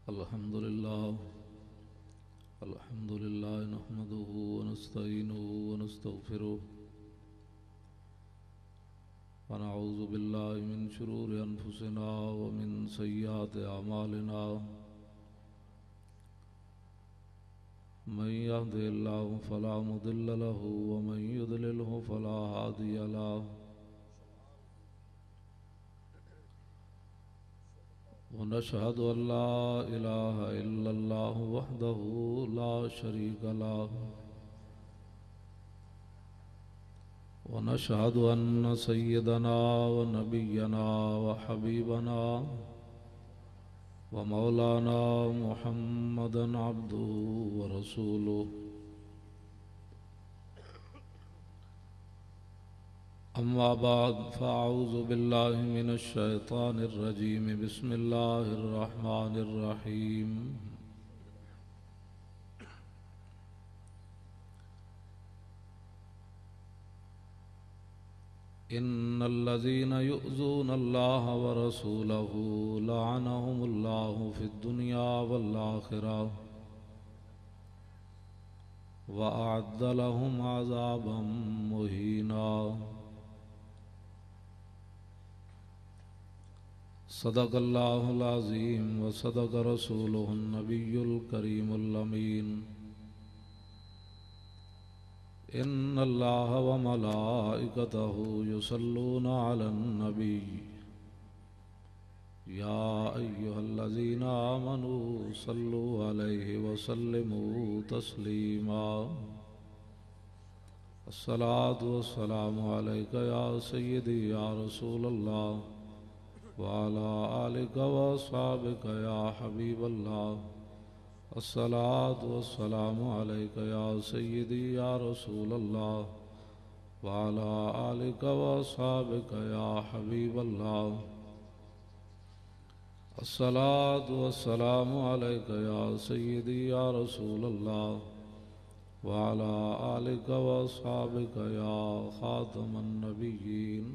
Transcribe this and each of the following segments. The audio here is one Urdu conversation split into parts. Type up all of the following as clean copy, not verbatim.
الحمد لله نحمده ونستعينه ونستغفره ونعوذ بالله من شرور أنفسنا ومن سيئات أعمالنا من يهده الله فلا مضل له ومن يضلله فلا هادي له ونشهد أن لا إله إلا الله وحده لا شريك له ونشهد أن سيدنا ونبينا وحبيبنا ومولانا محمدا عبده ورسوله أما بعد فأعوذ بالله من الشيطان الرجيم بسم الله الرحمن الرحيم إن الذين يؤذون الله ورسوله لعنهم الله في الدنيا والآخرة وأعد لهم عذابا مهينا صدق الله العظيم وصدق رسوله النبي الكريم الأمين إن الله وملائكته يصلون على النبي يا أيها الذين آمنوا صلوا عليه وسلموا تسليما الصلاة والسلام عليك يا سيدي يا رسول الله وعلى آلك وأصحابك يا حبيب الله الصلاة والسلام عليك يا سيدي يا رسول الله وعلى آلك وأصحابك يا حبيب الله الصلاة والسلام عليك يا سيدي يا رسول الله وعلى آلك وأصحابك يا خاتم النبيين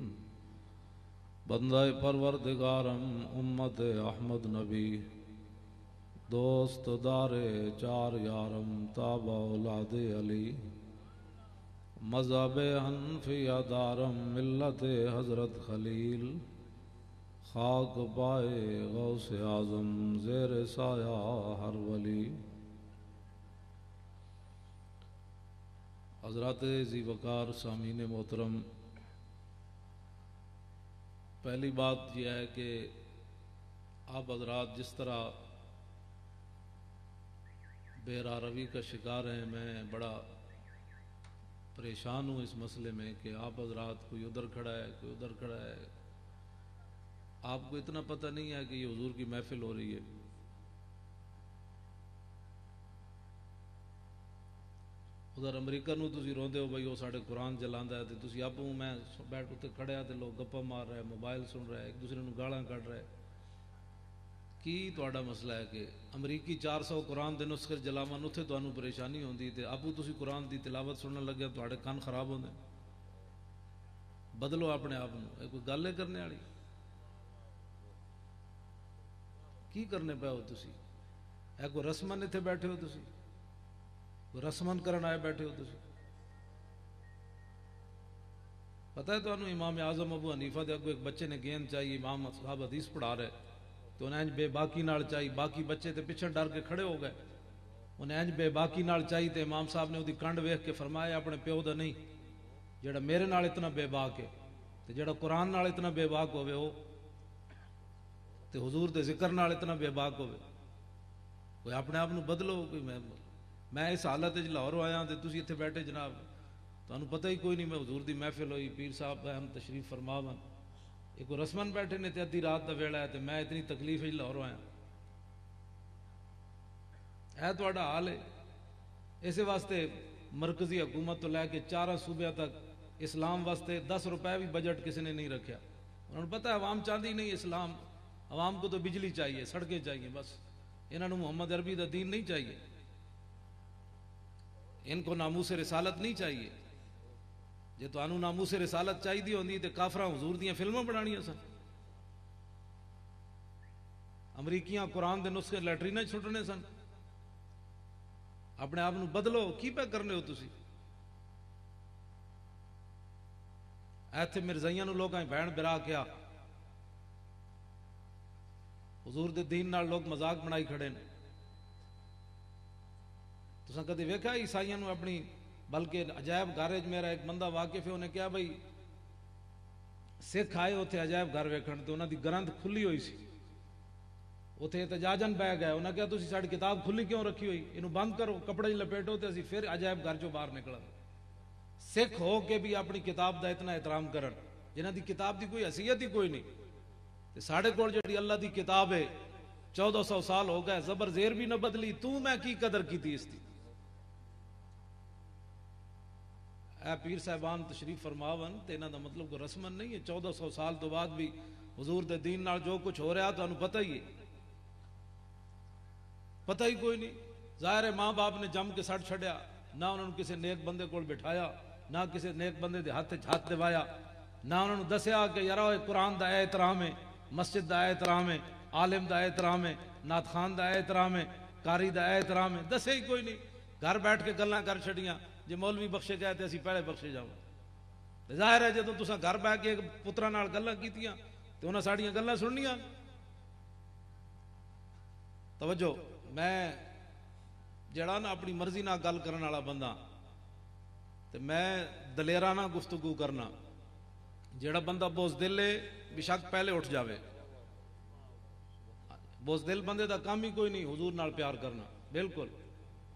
بندہ پروردگارم امت احمد نبی دوست دار چار یارم تابع اولاد علی مذہب حنفیہ دارم ملت حضرت خلیل خاک پائے غوث اعظم زیر سایہ ہر ولی حضرات ذی وقار سامعین محترم، پہلی بات یہ ہے کہ آپ حضرات جس طرح بے راہ روی کا شکار ہیں، میں بڑا پریشان ہوں اس مسئلے میں کہ آپ حضرات کوئی ادھر کھڑا ہے کوئی ادھر کھڑا ہے، آپ کو اتنا پتہ نہیں ہے کہ یہ حضور کی محفل ہو رہی ہے۔ ادھر امریکہ نو تسی روندے ہو بھائی وہ ساڑھے قرآن جلاندا ہے، تو تسی آپ میں بیٹھ اتنے کھڑے ہیں تو لوگ گپا مار رہے ہیں، موبائل سن رہے ہیں، ایک دوسرے نو گالاں کٹ رہے ہیں۔ کی تہاڈا مسئلہ ہے کہ امریکی 400 قرآن دے نسخے جلاون اتھے تانوں پریشانی ہوندی تے ابو تسی قرآن دی تلاوت سنن لگے تہاڈے کان خراب ہوندے؟ بدلو اپنے آپ نو، اے کوئی گل ہے کرنے والی؟ کی کرنے پے ہو تسی؟ اے کوئی رسمن اتھے بیٹھے ہو تسی؟ رسمن کرن آئے بیٹھے ہو تسی؟ پتہ ہے تو انہوں امام اعظم ابو حنیفہ دے اگو ایک بچے نے گیند چاہیے، امام صاحب حدیث پڑھا رہے تو انہیں بے باکی نال چاہیے، باقی بچے تے پچھڑ ڈر کے کھڑے ہو گئے، انہیں بے باکی نال چاہیے تے امام صاحب نے وہ کنڈ ویکھ کے فرمایا اپنے پیو دا نہیں، جڑا میرے نال اتنا بے باک ہے تے جڑا قرآن نال اتنا بے باک ہوئے ہو تے حضور دے ذکر نال اتنا بے باک ہوئے، کوئی اپنے آپ نو بدلو۔ کوئی میں اس حالت لاہور آیا تے تسی اتنے بیٹھے جناب، تانوں پتہ ہی کوئی نہیں میں حضور دی محفل ہوئی، پیر صاحب ہم تشریف فرماون، ایک رسمن بیٹھے نے تے ادھی رات دا ویلا ہے تے میں اتنی تکلیف لاہور آیا۔ اے تہاڈا حال ہے۔ اسی واسطے مرکزی حکومت تو لے کے 4 صوبیاں تک اسلام واسطے 10 روپے بھی بجٹ کسی نے نہیں رکھا۔ انہوں نے پتہ ہے عوام چاہتی نہیں اسلام، عوام کو تو بجلی چاہیے، سڑکیں چاہیے، بس انہوں نے محمد عربی دا دین نہیں چاہیے، ان کو ناموس رسالت نہیں چاہیے۔ جے تو انہوں ناموس رسالت چاہیے ہوندی تے کافراں حضور دیاں فلماں بنانیاں سن۔ امریکیاں قرآن دے نسخے لیٹرینا چھٹنے سن. اپنے آپ بدلو. کی پہ کرنے ہو تسی؟ ایتھے مرزائیاں نو لوگاں بہن برا کیا. حضور دے دین نال لوگ مذاق بنائی کھڑے نے. تساں کدی ویکھا عیسائیاں نو اپنی، بلکہ عجائب گھر وچ میرا ایک بندہ واقف ہے، انہیں کہا بھائی سکھ آئے اتنے عجائب گھر ویکھن تے انہاں دی گرند کھلی ہوئی سی، اتنے احتجاجن بہ گئے. انہاں کہا تسی ساڈی کتاب کھلی کیوں رکھی ہوئی؟ اینو بند کرو، کپڑے لپیٹو تے اسی پھر عجائب گھر چوں باہر نکلن. سکھ ہو کے بھی اپنی کتاب دا اتنا احترام کرن جنہاں دی کتاب دی کوئی حیثیت ہی کوئی نہیں. تے ساڈے کول جڑی اللہ دی کتاب ہے 1400 سال ہو گئے، زبر زیر بھی نہ بدلی، تو میں کی قدر کیتی اس دی. اے پیر صاحبان تشریف فرماون تے انہاں دا مطلب کوئی رسمن نہیں ہے. 1400 سال تو بعد بھی حضور دے دین نال جو کچھ ہو رہا تانوں پتہ ہی ہے، پتہ ہی کوئی نہیں. ظاہر ہے ماں باپ نے جم کے سٹ چھڑیا، نہ انہوں نے کسی نیک بندے کو بٹھایا، نہ کسی نیک بندے دے ہاتھ دوایا، نہ انہوں نے دسیا کہ یار قرآن دا احترام ہے، مسجد دا احترام ہے، عالم دا احترام ہے، نعت خان دا احترام ہے، قاری دا احترام ہے. دسے ہی کوئی نہیں. گھر بیٹھ کے گلاں کر چھڑیاں. جے مولوی بخشے گئے تے اسی پہلے بخشے جاؤ. ظاہر ہے جدوں تساں گھر بیٹھ کے پتراں نال گلاں کیتیاں تے انہاں ساڈیاں گلاں سننیاں. توجہ، میں جڑا نا اپنی مرضی نال گل کرن والا بندہ تے میں دلیرانہ گفتگو کرنا. جڑا بندہ بزدل ہے بشک پہلے اٹھ جاوے. بزدل بندے دا کام ہی کوئی نہیں حضور نال پیار کرنا. بالکل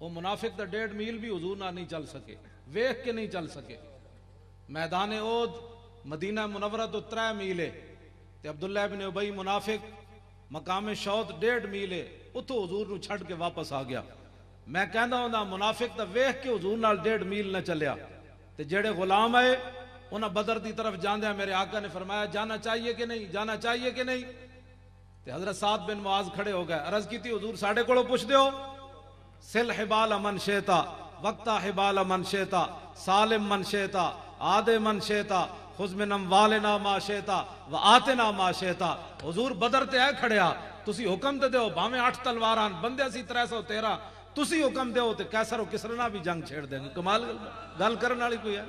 وہ منافق دا 1.5 میل بھی حضور نال نہیں چل سکے، ویکھ کے نہیں چل سکے. میدان احد مدینہ منورہ تو 3 میل ہے تے عبداللہ ابن ابی منافق مقام شوط 1.5 میل ہے، اتھوں حضور نو چھڑ کے واپس آ گیا. میں کہندا ہوندا منافق دا ویکھ کے حضور نال 1.5 میل نہ چلیا. تے جڑے غلام آئے انہاں بدر دی طرف جاندے میرے آقا نے فرمایا جانا چاہیے کہ نہیں، جانا چاہیے کہ نہیں. تے حضرت سعد بن معاذ کھڑے ہو گئے، عرض کی تھی حضور ساڈے کولوں پوچھ دیو. سل حبال من شیتا وقتا حبال من شیتا سالم من شیتا عاد من شیتا خذ من اموالنا ما شیتا وآتنا ما شیتا. حضور بدر تے اے کھڑیا، تسی حکم تے دیو بھاویں 8 تلواراں بندے سی 313، تسی حکم دیو تے کیسر و کسرا بھی جنگ چھیڑ دیں گے. کمال گل کرن والی کوئی ہے؟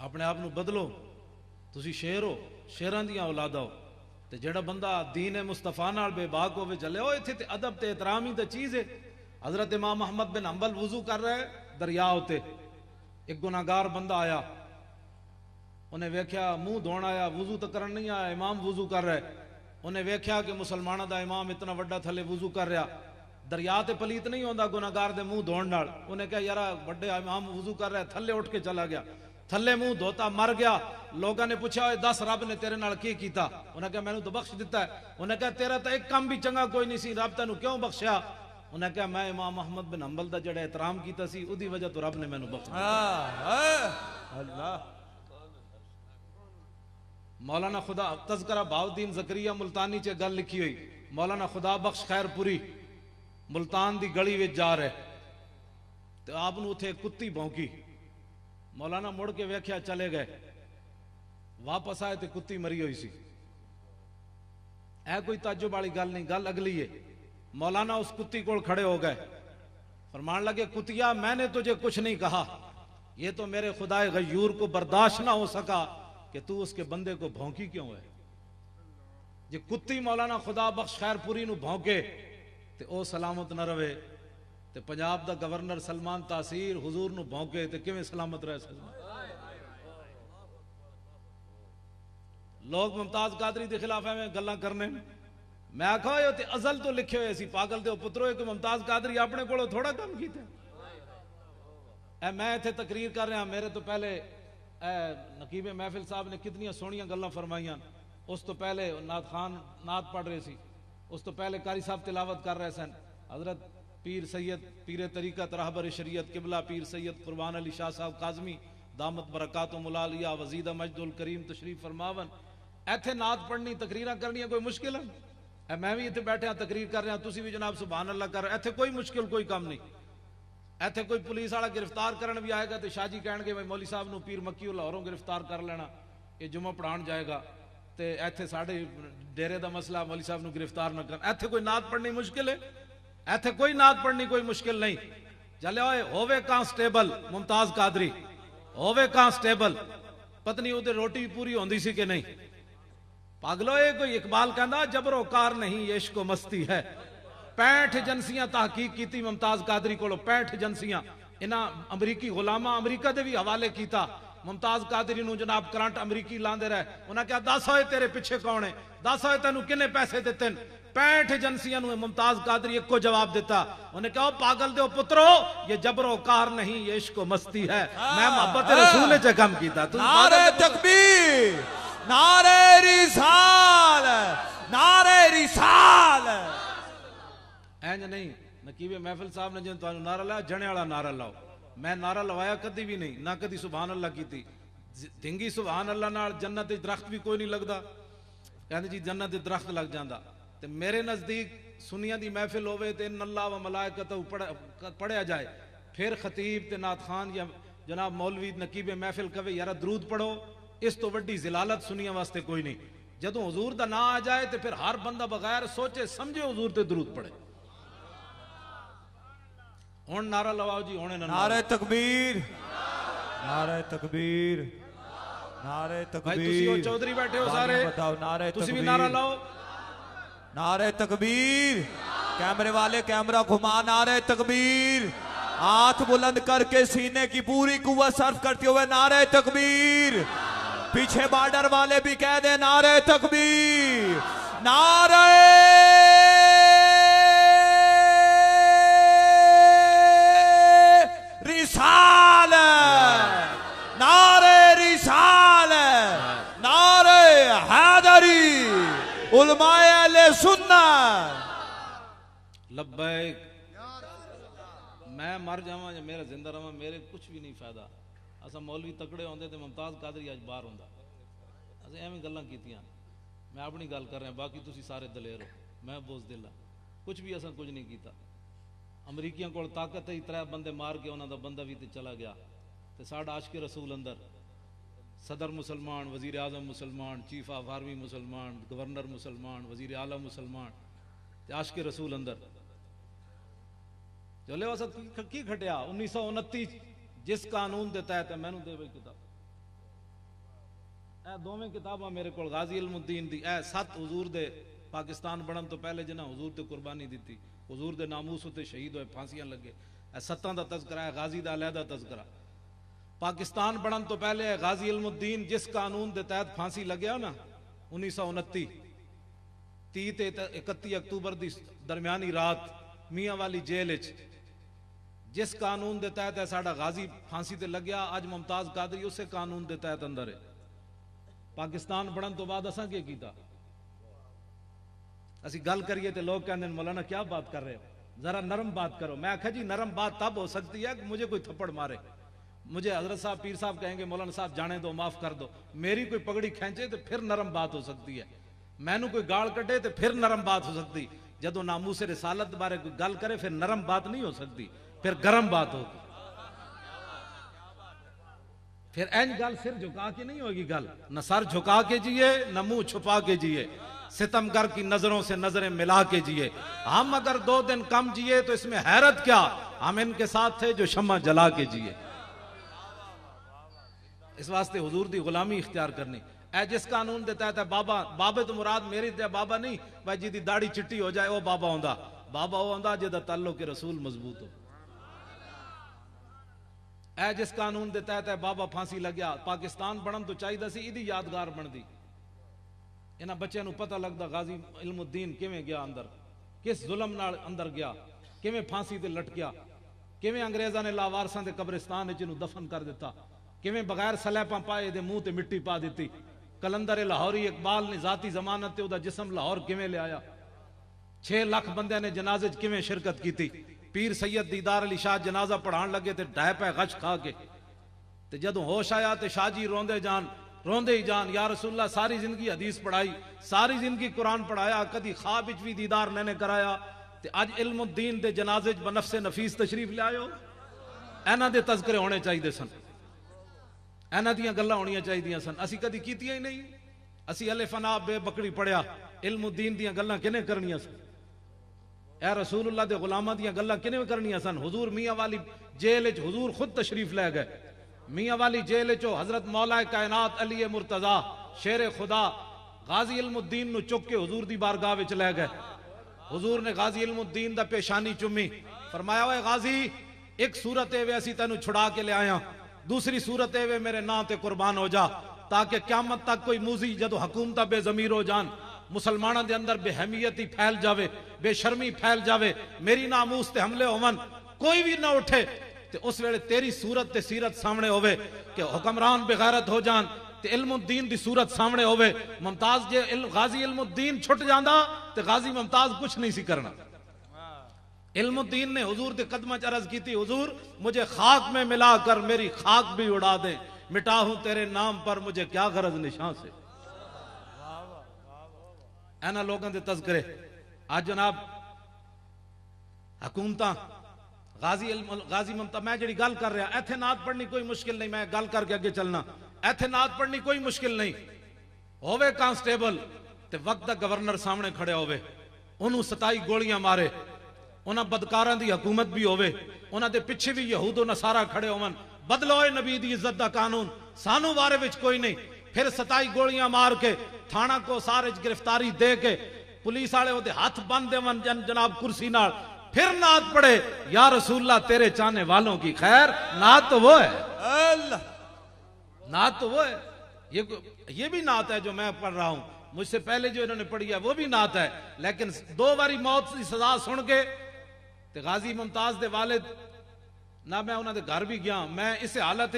اپنے آپ بدلو. تسی شیر ہو، شیران دیاں اولاد ہو. تے جڑا بندہ دین مصطفیٰ نال بے باک ہوئے چلے ہو ایتھے تے ادب تے احترام ہی تے چیز ہے. حضرت امام احمد بن حنبل وضو کر رہے دریا ہوتے، ایک گناہگار بندہ آیا، انہیں ویکھیا منہ دھونا آیا، وضو تو کرن نہیں آیا، امام وضو کر رہے. انہیں ویکھیا کہ مسلمانہ دا امام اتنا وڈا تھلے وضو کر رہا، دریا تے پلیت نہیں ہوندا گناہگار دے منہ دھون نال. انہیں کہا یارا بڑے امام وضو کر رہے، تھلے اٹھ کے چلا گیا، تھلے منہ دھوتا مر گیا. لوگوں نے پوچھا 10 رب نے تیرے نال کی کیتا؟ انہیں کہا میں نے تو بخش دیتا ہے. انہیں کہا تیرا تو ایک کام بھی چنگا کوئی نہیں سی، رب تینوں کیوں بخشیا؟ انہیں کہا میں امام احمد بن حنبل دا جڑا احترام کیتا سی اودی وجہ تو رب نے میں نے بخشیا. اللہ مولانا خدا تذکرہ بہاؤدین زکریہ ملتانی چے گل لکھی ہوئی. مولانا خدا بخش خیر پوری ملتان دی گلی وچ جا رہے تو آپ نو اتھے کتی بھونکی. مولانا مڑ کے ویکھیا چلے گئے، واپس آئے تے کتی مری ہوئی سی. اے کوئی تعجب والی گل نہیں، گل اگلی ہے. مولانا اس کتی کول کھڑے ہو گئے، فرمان لگے کتیا میں نے تجھے کچھ نہیں کہا، یہ تو میرے خدائے غیور کو برداشت نہ ہو سکا کہ تو اس کے بندے کو بھونکی کیوں ہے. جی کتی مولانا خدا بخش خیر پوری نو بھونکے تے او سلامت نہ رہے، تے پنجاب دا گورنر سلمان تاثیر حضور نو بھونکے تے کیویں سلامت رہ سکتا. لوگ ممتاز قادری دے خلاف میں گلاں کرنے، میں آکھا یہ تے ازل تو لکھے ہوئے سی پاگل دے پترو کہ ممتاز قادری اپنے کولوں تھوڑا کام کیتا. اے میں ایتھے تقریر کر رہا، میرے تو پہلے نقیب محفل صاحب نے کتنی سونیاں گلاں فرمائیاں. اس تو پہلے نعت خان نعت پڑھ رہے سی، اس تو پہلے قاری صاحب تلاوت کر رہے سن. حضرت پیر سید پیر طریقت راہبر شریعت قبلہ پیر سید قربان علی شاہ صاحب کاظمی دامت برکاتہم العالیہ وزید مجد الکریم تشریف فرماون. ایتھے نعت پڑھنی تقریراں کرنی کوئی مشکل ہے؟ میں بھی ایتھے بیٹھے ہاں تقریر کر رہا، تسی بھی جناب سبحان اللہ کر رہے، ایتھے کوئی مشکل کوئی کام نہیں. ایتھے کوئی پولیس والا گرفتار کرن بھی آئے گا تو شاہ جی کہن گے مولوی صاحب نو پیر مکیو لاہوروں گرفتار کر لینا، یہ جمعہ پڑھان جائے گا، تے ایتھے ساڑھے ڈیرے دا مسئلہ مولوی صاحب نو گرفتار نہ کرن۔ ایتھے کوئی نعت پڑھنی مشکل ہے؟ ایتھے کوئی نعت پڑھنی کوئی مشکل نہیں۔ جلے ہوئے ہووے کانسٹیبل ممتاز قادری، ہووے کانسٹیبل، پتنی ادھر روٹی پوری ہوندی سی کہ نہیں؟ پاگلو اے کوئی اقبال کہندا جبر و کار نہیں یہ عشق و مستی ہے۔ 65 ایجنسیاں تحقیق کیتی ممتاز قادری کولو، 65 ایجنسیاں، انہاں امریکی غلامہ امریکہ دے بھی حوالے کیتا۔ ممتاز قادری نو جناب کرنٹ امریکی لاندے رہے، انہاں کہا 10 ہوئے تیرے پیچھے کون ہے، 10 ہوئے تینوں کنے پیسے دیتے ہیں؟ 65 ایجنسیاں نو ممتاز قادری ایک کو جواب دیتا، انہیں کہا پاگل دیو پترو یہ جبر و کار نہیں یہ عشق و مستی ہے، میں محبت رسول چا کم کیتا۔ نعرہ تکبیر، نعرہ رسال، نعرہ رسال۔ اینج نہیں، نقیب محفل صاحب نے جن تو نعرہ لایا جنے والا نعرہ لاؤ، میں نعرہ لوایا کدی بھی نہیں، نہ کدی سبحان اللہ کی تھی۔ دھنگی سبحان اللہ نال جنت درخت بھی کوئی نہیں لگدا، کہنے جی جنت درخت لگ جاندہ۔ تے میرے نزدیک سنیاں دی محفل ہوئے تے ان اللہ و ملائکتہ پڑھیا جائے، پھر خطیب تے نعت خان یا جناب مولوی نقیب محفل کہے یارہ درود پڑھو، اس تو وڈی ذلالت سنیاں واسطے کوئی نہیں۔ جدوں حضور دا نا آ جائے تے پھر ہر بندہ بغیر سوچے سمجھے حضور تے درود پڑھے۔ ہون نعرہ لواؤ جی، ہونے نہ نعرہ تکبیر، نعرہ تکبیر، نعرہ تکبیر۔ بھائی تسی ہو چودھری بیٹھے ہو سارے، بتاؤ نعرہ تکبیر، تسی بھی نعرہ لاؤ۔ نعرہ تکبیر، کیمرے والے کیمرہ گھما، نعرہ تکبیر، ہاتھ بلند کر کے سینے کی پوری قوت صرف کرتے ہوئے نعرہ تکبیر۔ پیچھے بارڈر والے بھی کہہ دیں نعرہ تکبیر، نعرہ رسال، نعرہ رسال، نعرہ حیدری، علماء اہل سنت۔ لبیک، میں مر جاواں یا میرا زندہ رہاں میرے کچھ بھی نہیں فائدہ۔ اسا مولوی تکڑے ہوندے تے ممتاز قادری اج باہر ہوندا، اسا ایویں گلاں کیتیاں۔ میں اپنی گل کر رہا ہوں، باقی تسی سارے دلیر ہو، میں بزدل ہاں، کچھ بھی اسا کچھ نہیں کیتا۔ امریکیاں کول طاقت ہے، 3 بندے مار کے انہاں دا بندہ بھی تے چلا گیا، تے ساڈا عاشق رسول اندر، صدر مسلمان، وزیر اعظم مسلمان، چیف آف آرمی مسلمان، گورنر مسلمان، وزیر اعلیٰ مسلمان، تے عاشق رسول اندر چلے واسط کی کھٹیا 1929 جس قانون دے تحت ہے، میں نو دے بھئی کتاب، اے دوویں کتاباں میرے کول، غازی علم الدین دی، اے 7 حضور دے پاکستان بڑھن تو پہلے جنہاں حضور تے قربانی دیتی، حضور دے ناموس تے شہید ہوئے، پھانسیاں لگے، اے 7 دا تذکرہ ہے، غازی دا علیحدہ تذکرہ۔ پاکستان بڑھن تو پہلے ہے غازی علم الدین جس قانون دے تحت پھانسی لگیا نا 1929 30 تے 31 اکتوبر دی درمیانی رات میاں والی جیل وچ جس قانون دے تحت ہے ساڈا غازی پھانسی تے لگیا، اج ممتاز قادری اسے قانون دے تحت اندر ہے۔ پاکستان بڑھن تو بعد اساں کی کیتا؟ اسی گل کریے تے لوگ کہندے ہیں مولانا کیا بات کر رہے ہو، ذرا نرم بات کرو۔ میں کہا جی نرم بات تب ہو سکتی ہے کہ مجھے کوئی تھپڑ مارے، مجھے حضرت صاحب پیر صاحب کہیں گے مولانا صاحب جانے دو، معاف کر دو، میری کوئی پگڑی کھینچے تو پھر نرم بات ہو سکتی ہے، میں نو کوئی گال کٹے تو پھر نرم بات ہو سکتی، جدو ناموس رسالت بارے کوئی گل کرے پھر نرم بات نہیں ہو سکتی، پھر گرم بات ہوگی، پھر این گل سر جھکا کے نہیں ہوگی گل، نہ سر جھکا کے جیے نہ منہ چھپا کے جیے، ستمگر کی نظروں سے نظریں ملا کے جیے، ہم اگر 2 دن کم جیے تو اس میں حیرت کیا، ہم ان کے ساتھ تھے جو شمع جلا کے جیے۔ اس واسطے حضور دی غلامی اختیار کرنی، اے جس قانون دے تحت ہے بابے تو مراد میری تے بابا نہیں بھائی جی دی داڑھی چٹی ہو جائے وہ بابا ہوندا، بابا وہ ہوندا جے دا تعلق کے رسول مضبوط ہو۔ اے جس قانون دے تحت ہے بابا پھانسی لگیا، پاکستان بڑھن تو چاہیے سی ایدی یادگار بن دی، انہاں بچے نو پتہ لگدا غازی علم الدین کیویں گیا اندر، کس ظلم نال اندر گیا، کیویں پھانسی تے لٹ گیا، کیویں انگریزاں نے لاوارساں دے قبرستان وچ نو دفن کر دیتا، کیویں بغیر سلیپاں پائے دے منہ تے مٹی پا دیتی، کلندر لاہوری اقبال نے ذاتی ضمانت تے او دا جسم لاہور کیویں لے آیا، 6 لاکھ بندے نے جنازے وچ کیویں شرکت کیتی، پیر سید دیدار علی شاہ جنازہ پڑھان لگے تے ڈھائے پے غش کھا کے، تے جدوں ہوش آیا تے شاہ جی روندے ہی جان یا رسول اللہ ساری زندگی حدیث پڑھائی، ساری زندگی قرآن پڑھایا، کدی خواب وچ بھی دیدار نے کرایا، تے اج علم الدین دے جنازے وچ بنفس نفیس تشریف لے آئے ہو، ਇਹਨਾਂ ਦੇ ਤਜ਼ਕਰੇ ਹੋਣੇ ਚਾਹੀਦੇ ਸਨ, ਇਹਨਾਂ ਦੀਆਂ ਗੱਲਾਂ ਹੋਣੀਆਂ ਚਾਹੀਦੀਆਂ ਸਨ। ਅਸੀਂ ਕਦੀ ਕੀਤੀਆਂ ਹੀ ਨਹੀਂ। ਅਸੀਂ ਅਲਿਫ ਨਾ ਬੇ ਬੱਕਰੀ ਪੜਿਆ, ਇਲਮੁਦੀਨ ਦੀਆਂ ਗੱਲਾਂ ਕਿਹਨੇ ਕਰਨੀਆਂ ਸਨ? اے رسول اللہ دے غلامہ دیاں گلاں کنے کرنیاں سن؟ حضور میاں والی جیل وچ حضور خود تشریف لے گئے. میاں والی جیل وچ حضرت مولا کائنات علی مرتضی شیر خدا غازی علم الدین نو چک کے حضور دی بارگاہ وچ لے گئے. حضور نے غازی علم الدین دا پیشانی چمی، فرمایا اوے غازی ایک صورت اے وے اسی تینوں چھڑا کے لے آیا، دوسری صورت اے وے میرے نام تے قربان ہو جا، تاکہ قیامت تک کوئی موذی جدو حکومتہ بے ضمیر ہو جان، مسلمانوں دے اندر بے حمیتی پھیل جاوے، بے شرمی پھیل جاوے، میری ناموس تے حملے ہوون، کوئی بھی نہ اٹھے تے اس ویلے تیری صورت تے سیرت سامنے ہوئے کہ حکمران بے غیرت ہو جان تے علم الدین دی صورت سامنے ہوئے. ممتاز جے غازی علم الدین چھٹ جاندہ تے غازی ممتاز کچھ نہیں سی کرنا. علم الدین نے حضور دے قدمہ عرض کی تھی، حضور مجھے خاک میں ملا کر میری خاک بھی اڑا دیں، مٹا ہوں تیرے نام پر مجھے کیا غرض نشان سے. اینا لوگوں دے تذکرے آج جناب حکومتاں غازی ممتا میں جڑی گل کر رہا ایتھے نعت پڑھنی کوئی مشکل نہیں، میں گل کر کے اگے چلنا، ایتھے نعت پڑھنی کوئی مشکل نہیں. ہووے کانسٹیبل تے وقت دا گورنر سامنے کھڑے ہووے، انہوں 27 گولیاں مارے، انہاں بدکاراں دی حکومت بھی ہووے، انہاں دے پیچھے بھی یہود و نصارہ کھڑے ہون، بدلوئے نبی دی عزت دا قانون سانو بارے وچ کوئی نہیں، پھر 27 گولیاں مار کے تھانہ کو سارے گرفتاری دے کے پولیس والے ہوتے ہاتھ بند دے من جناب کرسی نال، پھر نعت پڑھے یا رسول اللہ تیرے چاہنے والوں کی خیر. نعت تو وہ ہے، نعت تو وہ ہے. یہ بھی نعت ہے جو میں پڑھ رہا ہوں، مجھ سے پہلے جو انہوں نے پڑھی ہے وہ بھی نعت ہے. لیکن 2 باری موت کی سزا سن کے تے غازی ممتاز دے والد نہ میں انہوں دے گھر بھی گیا، میں اس حالت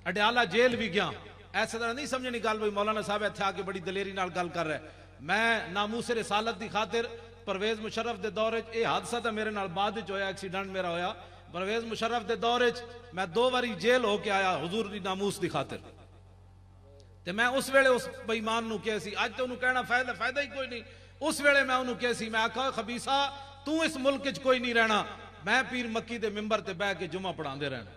اڈیالہ جیل بھی گیا. ایسا طرح نہیں سمجھنی گل بھئی مولانا صاحب ایتھے آ کے بڑی دلیری نال گل کر رہے ہیں. میں ناموس رسالت دی خاطر پرویز مشرف دے دور وچ، یہ حادثہ تھا میرے نال بعد وچ ہویا، ایکسیڈنٹ میرا ہویا. پرویز مشرف دے دور وچ میں 2 باری جیل ہو کے آیا حضور دی ناموس دی خاطر. تے میں اس ویلے اس بے ایمان نو کہے سی، اج تو انہوں کہنا فائدہ ہی کوئی نہیں. اس ویلے میں انہوں کہے سی، میں آکھا خبیثہ تو اس ملک وچ کوئی نہیں رہنا، میں پیر مکی دے ممبر تے بیٹھ کے جمعہ پڑھاندے رہنا.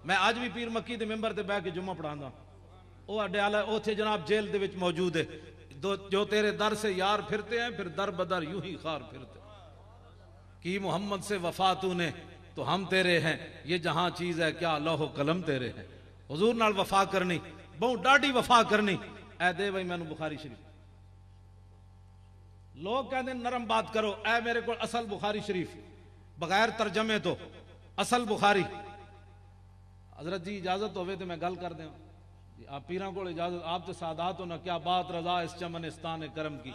میں آج بھی پیر مکی دے ممبر تے بیٹھ کے جمعہ پڑھاندا. وہ اڈیالہ اوتھے جناب جیل دے وچ موجود ہے. جو تیرے در سے یار پھرتے ہیں پھر در بدر یوں ہی خار پھرتے. کی محمد سے وفا تو نے تو ہم تیرے ہیں، یہ جہاں چیز ہے کیا لوح و قلم تیرے ہیں. حضور نال وفا کرنی، بہت ڈاڈی وفا کرنی. اے دے بھائی میں نے بخاری شریف، لوگ کہتے ہیں نرم بات کرو، اے میرے کو اصل بخاری شریف بغیر ترجمے تو اصل بخاری. حضرت جی اجازت ہوئے تو میں گل کر دیں جی، آپ پیران کو اجازت، آپ تو سادات ہو نا، کیا بات رضا اس چمنستان کرم کی،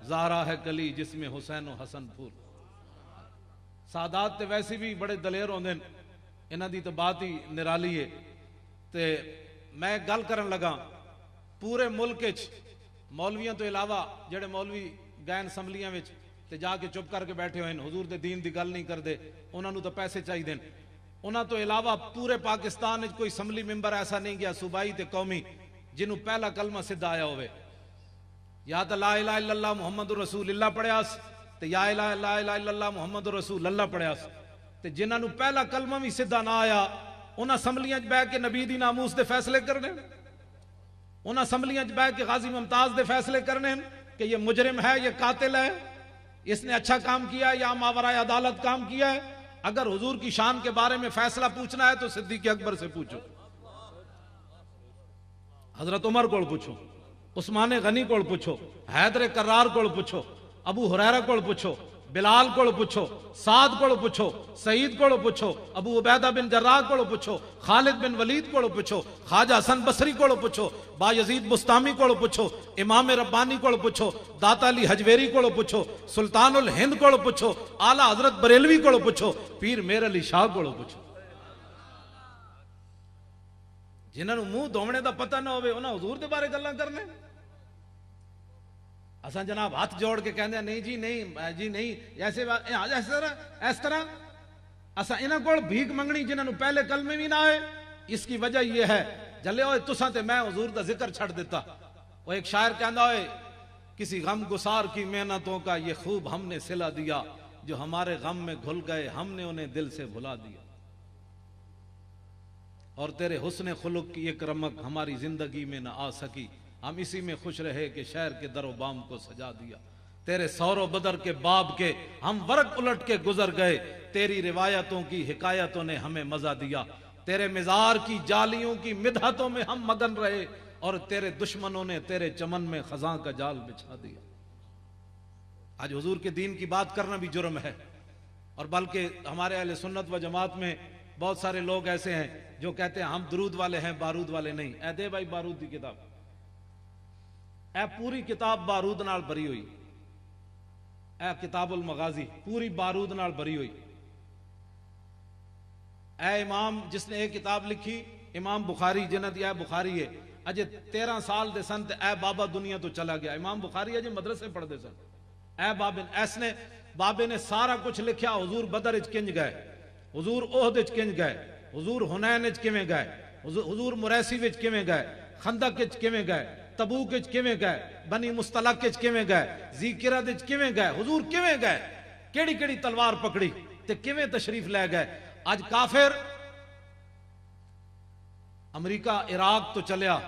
زہرا ہے کلی جس میں حسین و حسن پھول. سادات تے ویسے بھی بڑے دلیر ہوندے، انہاں دی تو بات ہی نرالی ہے. تے میں گل کرن لگا پورے ملک وچ مولویاں تو علاوہ جڑے مولوی گئے اسمبلیاں وچ تے جا کے چپ کر کے بیٹھے ہوئے حضور دے دین دی گل نہیں کردے، انہاں نوں تو پیسے چاہیے. انہاں تو علاوہ پورے پاکستان وچ کوئی اسمبلی ممبر ایسا نہیں گیا صوبائی تے قومی جنہوں پہلا کلمہ سدھا آیا ہوئے. یا تو لا الہ الا اللہ محمد رسول اللہ پڑھیاس تے یا لا الہ الا اللہ محمد رسول اللہ پڑھیاس. تے جنہاں نوں پہلا کلمہ بھی سدھا نہ آیا انہاں اسمبلیاں وچ بیٹھ کے نبی دی ناموس دے فیصلے کرنے، انہاں اسمبلیاں وچ بیٹھ کے غازی ممتاز دے فیصلے کرنے کہ یہ مجرم ہے، یہ قاتل ہے، اس نے اچھا کام کیا ہے یا ماورائے عدالت کام کیا ہے. اگر حضور کی شان کے بارے میں فیصلہ پوچھنا ہے تو صدیق اکبر سے پوچھو، حضرت عمر کو پوچھو، عثمان غنی کو پوچھو، حیدر کرار کو پوچھو، ابو ہریرہ کو پوچھو، بلال کو پوچھو، سعد کو پوچھو، سعید کو پوچھو، ابو عبیدہ بن جراح کو پوچھو، خالد بن ولید کو پوچھو، خواجہ حسن بصری کو پوچھو، بایزید بستامی کو پوچھو، امام ربانی کو پوچھو، داتا علی حجویری کو پوچھو، سلطان الہند کو پوچھو، اعلیٰ حضرت بریلوی کو پوچھو، پیر میر علی شاہ کو پوچھو. جنہاں نوں منہ دھونے دا پتہ نہ ہوئے انہاں حضور دے بارے گلاں کرنے. اساں جناب ہاتھ جوڑ کے کہندے ہیں نہیں جی نہیں جی نہیں ایسے اس طرح اساں انہاں کول بھیک منگنی جنہاں نوں پہلے کلمے بھی نہ آئے. اس کی وجہ یہ ہے جلے ہوئے تساں تے میں حضور دا ذکر چھڑ دیتا. وہ ایک شاعر کہندا ہوئے کسی غم گسار کی محنتوں کا یہ خوب ہم نے صلہ دیا، جو ہمارے غم میں گھل گئے ہم نے انہیں دل سے بھلا دیا. اور تیرے حسن خلق کی ایک رمق ہماری زندگی میں نہ آ سکی، ہم اسی میں خوش رہے کہ شہر کے در و بام کو سجا دیا۔ تیرے سور و بدر کے باب کے ہم ورق الٹ کے گزر گئے، تیری روایتوں کی حکایتوں نے ہمیں مزہ دیا۔ تیرے مزار کی جالیوں کی مدحتوں میں ہم مگن رہے، اور تیرے دشمنوں نے تیرے چمن میں خزاں کا جال بچھا دیا۔ آج حضور کے دین کی بات کرنا بھی جرم ہے، اور بلکہ ہمارے اہل سنت و جماعت میں بہت سارے لوگ ایسے ہیں جو کہتے ہیں ہم درود والے ہیں، بارود والے نہیں۔ اے دے بھائی بارود دی کتاب، اے پوری کتاب بارود نال بری ہوئی، اے کتاب المغازی پوری بارود نال بری ہوئی۔ اے امام جس نے ایک کتاب لکھی، امام بخاری جنہ دی اے بخاری ہے، اجے 13 سال دے سن تے اے بابا دنیا تو چلا گیا۔ امام بخاری اجے مدرسے پڑھ دے سن، اے بابے ایس نے بابے نے سارا کچھ لکھیا، حضور بدر اچ کنج گئے، حضور احد اچ کنج گئے، حضور حنین اچ کیویں گئے، حضور مریسی وچ کیویں گئے، خندق اچ کیویں گئے، تبوک اچ کیویں گئے، بنی مستلق اچ کیویں گئے، ذی قرد اچ کیویں گئے، حضور کیویں گئے، کیڑی کیڑی تلوار پکڑی تے کیویں تشریف لے گئے۔ اج کافر امریکہ عراق تو چلیا،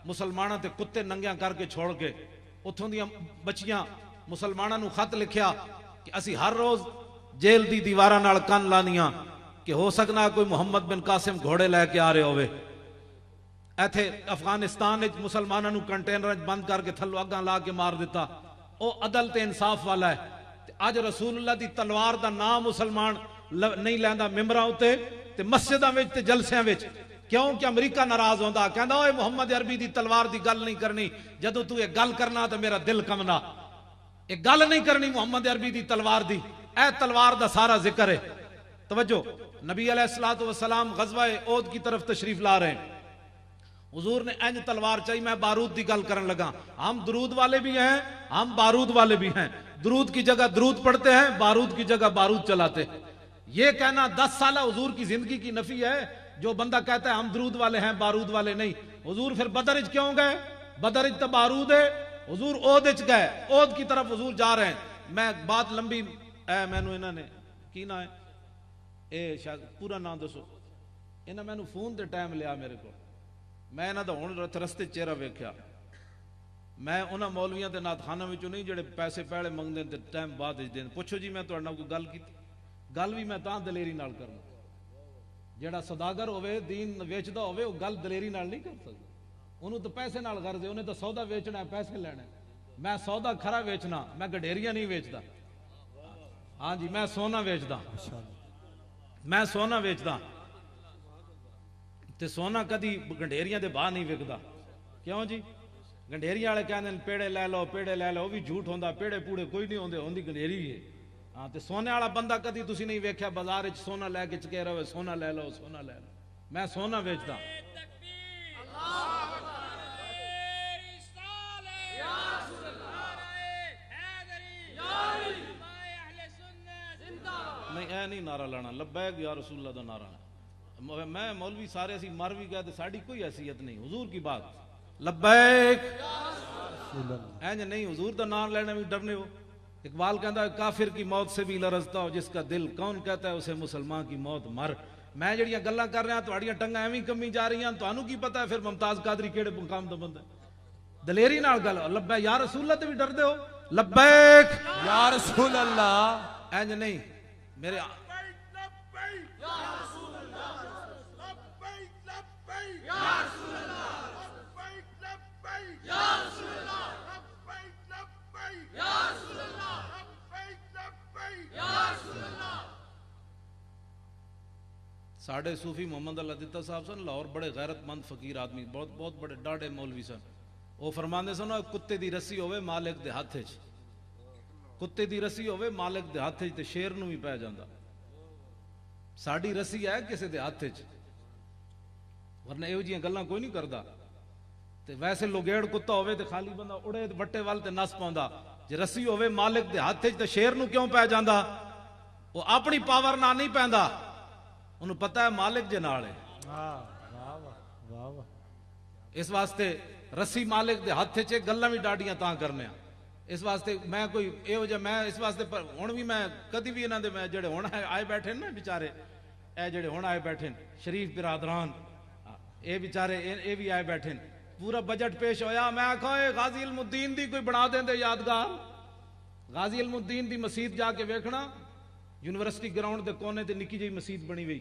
مسلمانوں تے کتے ننگیاں کر کے چھوڑ کے، اتھوں دیاں بچیاں مسلمانوں نو خط لکھیا کہ اسی ہر روز جیل دی دیواراں نال کن لانیاں کہ ہو سکنا کوئی محمد بن قاسم گھوڑے لے کے آ رہے ہوئے۔ ایتھے افغانستان وچ مسلمانوں نو کنٹینر بند کر کے تھلو اگاں لا کے مار دیتا۔ او عدل تے انصاف والا ہے۔ اج رسول اللہ دی تلوار دا نام مسلمان نہیں لیندا ممبراں اُتے تے مسجداں وچ تے جلسیاں وچ، کیوں کہ امریکہ ناراض ہوندا، کہندا اوے محمد عربی دی تلوار دی گل نہیں کرنی، جدوں تو یہ گل کرنا تے میرا دل کمنا۔ یہ گل نہیں کرنی محمد عربی دی تلوار دی، اے تلوار دا سارا ذکر ہے۔ توجہ، نبی علیہ الصلوۃ والسلام غزوہ احد کی طرف تشریف لا رہے ہیں، حضور نے انج تلوار چاہی، میں بارود دی گل کرن لگا۔ ہم درود والے بھی ہیں، ہم بارود والے بھی ہیں، درود کی جگہ درود پڑھتے ہیں، بارود کی جگہ بارود چلاتے ہیں۔ یہ کہنا 10 سالہ حضور کی زندگی کی نفی ہے۔ جو بندہ کہتا ہے ہم درود والے ہیں بارود والے نہیں، حضور پھر بدر اچ کیوں گئے؟ بدر اچ تو بارود ہے، حضور احد اچ گئے، احد کی طرف حضور جا رہے ہیں۔ میں بات لمبی، مینوں انہاں نے کی نام ہے اے شاید پورا نام دسو، انہاں مینوں فون تے ٹائم لیا میرے کو، میں انہاں دا ہن رستے چہرہ ویکھیا۔ میں انہاں مولویاں تے نعت خاناں وچوں نہیں جڑے پیسے پہلے منگدے تے ٹائم بعد وچ دین۔ پوچھو جی میں تہاڈے نال کوئی گل کیتی؟ گل بھی میں تاں دلیری نال کرنا، جڑا سوداگر ہوئے دین ویچدا ہوئے وہ گل دلیری نال نہیں کر سکدا، انہوں تو پیسے نال غرض ہے، انہیں تو سودا ویچنا ہے، پیسے لینا ہے۔ میں سودا کھرا ویچنا، میں گڈھیریاں نہیں ویچدا۔ ہاں جی، میں سونا ویچدا، میں سونا ویچدا تے سونا کدی گنڈھیریاں دے باہر نہیں وکدا۔ کیوں جی؟ گنڈھیریاں والے کہندے نے پیڑے لے لو، پیڑے لے لو، وہ بھی جھوٹ ہوندا، پیڑے پوڑے کوئی نہیں ہوندے، ہوندی گنڈھیری ہے۔ ہاں تے سونے والا بندہ کدی تسی نہیں ویکھیا بازار وچ سونا لے کے چکے رہے، سونا لے لو، سونا لے لو۔ میں سونا ویچدا۔ نہیں اے نہیں نعرہ لانا لبیک یا رسول اللہ دا نعرہ ہے۔ میں مولوی سارے اسی مر بھی گئے تے ساڈی کوئی حیثیت نہیں، حضور کی بات لبیک اینج نہیں، حضور دا نام لینے بھی ڈرنے ہو۔ اقبال کہتا ہے کافر کی موت سے بھی لرزتا ہو جس کا دل، کون کہتا ہے اسے مسلمان کی موت مر۔ میں جڑیاں گلاں کر رہا ہوں تہاڈیاں ٹنگاں ایویں کمی جا رہی ہیں، تانوں کی پتہ ہے پھر ممتاز قادری کیڑے مقام دا بندہ ہے؟ دلیری نال گل لبیک یا رسول اللہ تے بھی ڈردے ہو، لبیک یا رسول اللہ، اینج نہیں میرے ساڑھے صوفی محمد اللہ دیتا صاحب سن لاہور، بڑے غیرت مند فقیر آدمی، بہت بہت بڑے ڈاڑے مولوی سن۔ وہ فرماندے سن کتے دی رسی ہوئے مالک دے ہاتھ وچ، کتے دی رسی ہوئے مالک دے ہاتھ وچ تے شیر نو بھی پے جاندا۔ ساڈی رسی ہے کسے دے ہاتھ وچ، ورنہ ایہو جیاں گلاں کوئی نہیں کردا۔ تے ویسے لوگیڑ کتا ہوئے تے خالی بندہ اڑے وٹے وال تے نس پاوندا، جے رسی ہوئے مالک دے ہاتھ وچ تے شیر نو کیوں پے جاندا؟ وہ اپنی پاور نال نہیں پیندا، انہوں پتہ ہے مالک جے نال ہے۔ اس واسطے رسی مالک دے ہاتھ چے گلاں بھی ڈاڈیاں تاں کرنے ہیں۔ اس واسطے میں کوئی ایہو جا میں اس واسطے ہن بھی میں کدی بھی انہاں دے میں جڑے ہن آئے بیٹھے نا بیچارے، اے جڑے ہن آئے بیٹھے شریف برادران، اے بیچارے اے بھی آئے بیٹھے پورا بجٹ پیش ہویا میں آکھا غازی علم الدین دی کوئی بنا دیں دے یادگار غازی علم الدین دی مسجد جا کے ویکھنا یونیورسٹی گراؤنڈ دے کونے تے نکی جئی مسجد بنی ہوئی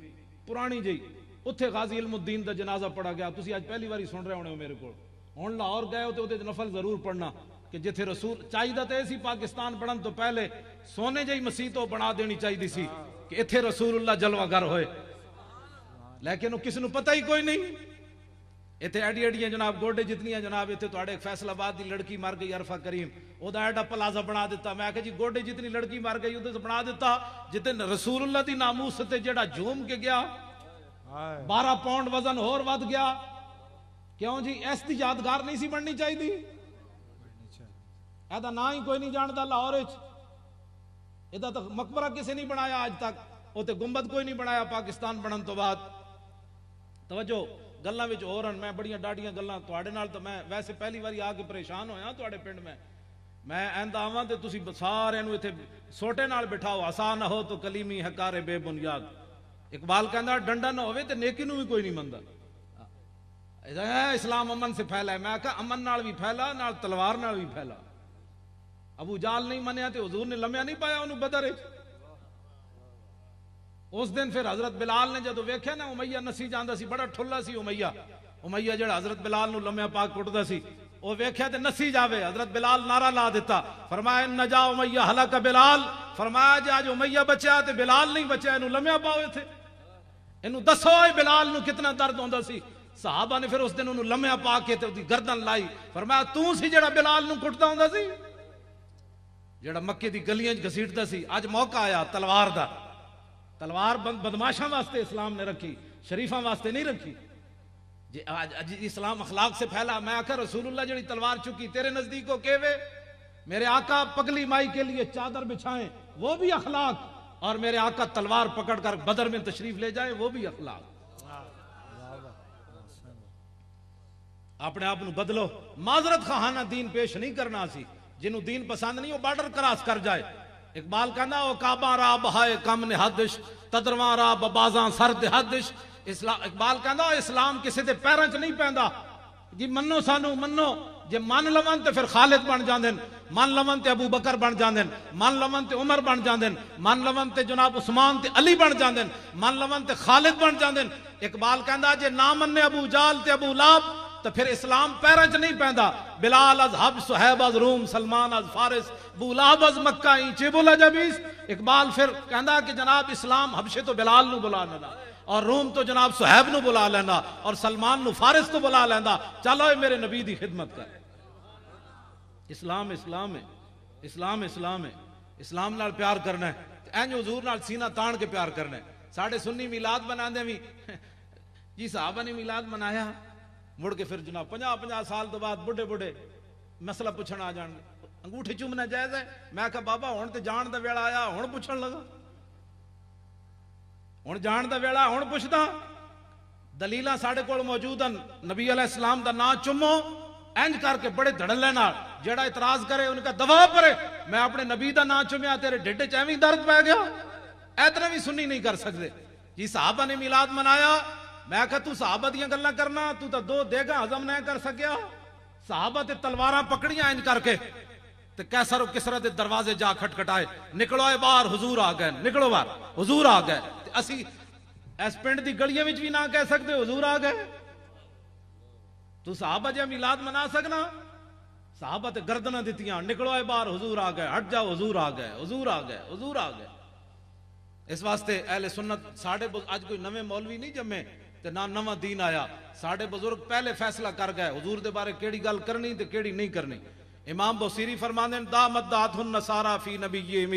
پرانی جئی اتھے غازی علم الدین دا جنازہ پڑھا گیا تسی آج پہلی باری سن رہے ہونے ہو میرے کو ہن لاہور گئے ہو تے اوتے نفل ضرور پڑھنا کہ جتھے رسول چاہیے تے سی پاکستان بنن تو پہلے سونے جئی مسجد او بنا دینی چاہیے سی کہ اتھے رسول اللہ جلوہ گر ہوئے لیکن وہ کس نو پتہ ہی کوئی نہیں اتھے ایڈی ایڈیاں جناب گوڈے جتنیاں جناب اتھے تو ایک فیصل آباد دی لڑکی مر گئی عرفہ کریم او دا ایڈا پلازا بنا دیتا میں کہا جی گوڈے جتنی لڑکی مر گئی ادھے سے بنا دیتا جتنے رسول اللہ دی ناموس تے جڑا جھوم کے گیا 12 پاؤنڈ وزن اور ود گیا کیوں جی ایس دی یادگار نہیں سی بننی چاہیے دی ایدہ نہ ہی کوئی نہیں جانتا لاہور ایدہ تک مقبرہ کسے نہیں بنایا آج تک اوتے گنبد کوئی نہیں بنایا پاکستان بنن تو بعد توجہ گلاں وچ ہورن میں بڑیاں ڈاڈیاں گلاں تواڈے نال تو میں ویسے پہلی باری آ کے پریشان ہویا تواڈے پنڈ میں ایندا آواں تے تسی سارے نو ایتھے سوٹے نال بٹھاؤ آسان ہو تو کلیمی حکار بے بنیاد اقبال کہندا ڈنڈا نہ ہوے تے نیکی نو بھی کوئی نہیں مندا اسلام امن سے پھیلا ہے میں کہا امن نال بھی پھیلا نال تلوار نال بھی پھیلا ابو جال نہیں منیا تے حضور نے لمیا نہیں پایا انہوں بدر اس دن پھر حضرت بلال نے جدو ویکھیا نا امیہ نسی جاندا سی بڑا ٹھلا سی امیہ جڑا حضرت بلال نو لمیا پاک کٹدا سی او ویکھیا تے نسی جاوے حضرت بلال نعرہ لا دیتا فرمایا نجا امیہ ہلاک بلال فرمایا جی آج امیہ بچیا تے بلال نہیں بچیا انہوں لمیا پاوے تھے انہوں دسو اے بلال نو کتنا درد ہوندا سی صحابہ نے پھر اس دن انہوں لمیا پا کے تے دی گردن لائی فرمایا تو سی جڑا بلال نو کٹدا ہوندا سی جڑا مکے دی گلیاں گھسیٹدا سی اج موقع آیا تلوار دا تلوار بدماشاں واسطے اسلام نے رکھی شریفاں واسطے نہیں رکھی جی آج اسلام اخلاق سے پھیلا میں آکھا رسول اللہ جڑی تلوار چکی تیرے نزدیک کو کہوے میرے آقا پگلی مائی کے لیے چادر بچھائیں وہ بھی اخلاق اور میرے آقا تلوار پکڑ کر بدر میں تشریف لے جائیں وہ بھی اخلاق اپنے آپ نو بدلو معذرت خواہانہ دین پیش نہیں کرنا سی جنہوں دین پسند نہیں وہ بارڈر کراس کر جائے اقبال کہنا او کعبہ را بہائے کم نہادش تدرواں را ببازاں سر دہادش اقبال کہنا اسلام کسی دے پیروں چ نہیں پیندا جی منو سانو منو جے من لون تے پھر خالد بن جاندن من لون تے ابو بکر بن جاندن من لون تے عمر بن جاندن من لون تے جناب عثمان تے علی بن جاندن من لون تے خالد بن جاندن اقبال کہندا جے نہ مننے ابو جال تے ابو لاب تو پھر اسلام پیروں چ نہیں پیندا بلال از حب صہیب از روم سلمان از فارس بولاب از مکہ این چیبولا جبیس اقبال پھر کہندا کہ جناب اسلام حبشے تو بلال نو بلا لینا اور روم تو جناب صہیب نو بلا لینا اور سلمان نو فارس تو بلا لینا چلو میرے نبی دی خدمت کر اسلام اسلام ہے اسلام اسلام ہے اسلام نال پیار کرنا ہے این حضور نال سینہ تان کے پیار کرنا ہے ساڑھے سنی میلاد بنا دیں بھی جی صحابہ نے میلاد منایا مڑ کے پھر جناب 50 سال تو بعد بڑھے بڑھے مسئلہ پوچھنا آ جان انگوٹھی چومنا جائز ہے میں کہا بابا ہون تے جان دا ویلا آیا ہون پوچھن لگا ہون جان دا ویلا ہون پوچھدا دلیلاں ساڈے کول موجود ہیں نبی علیہ السلام دا نا چومو اینج کر کے بڑے دھڑلے نال جیڑا اعتراض کرے ان کا دوا پرے میں اپنے نبی دا نا چومیا تیرے ڈھڈ وچ ایویں درد پے گیا اتنا بھی سنی نہیں کر سکتے جی صحابہ نے میلاد منایا میں کہا تو صحابہ دیاں گلاں کرنا تو تا دو دیگا ہضم نہیں کر سکیا صحابہ تے تلواراں پکڑیاں انج کر کے تے کیسر و کسرا دے دروازے جا کھٹکھٹائے نکلو اے باہر حضور آ گئے نکلو باہر حضور آ گئے تے اسی اس پنڈ دی گلیاں وچ بھی نہ کہہ سکتے حضور آ گئے تو صحابہ جے میلاد منا سکنا صحابہ تے گردناں دتیاں نکلو اے باہر حضور آ گئے ہٹ جاؤ حضور آ گئے حضور آ گئے حضور آ گئے اس واسطے اہل سنت ساڑھے اج کوئی نویں مولوی نہیں جمے تے نہ نواں دین آیا ساڑھے بزرگ پہلے فیصلہ کر گئے حضور دے بارے کیڑی گل کرنی تے کیڑی نہیں کرنی امام بوسیری فرماندے ہیں دامت دات النصارى فی نبیہم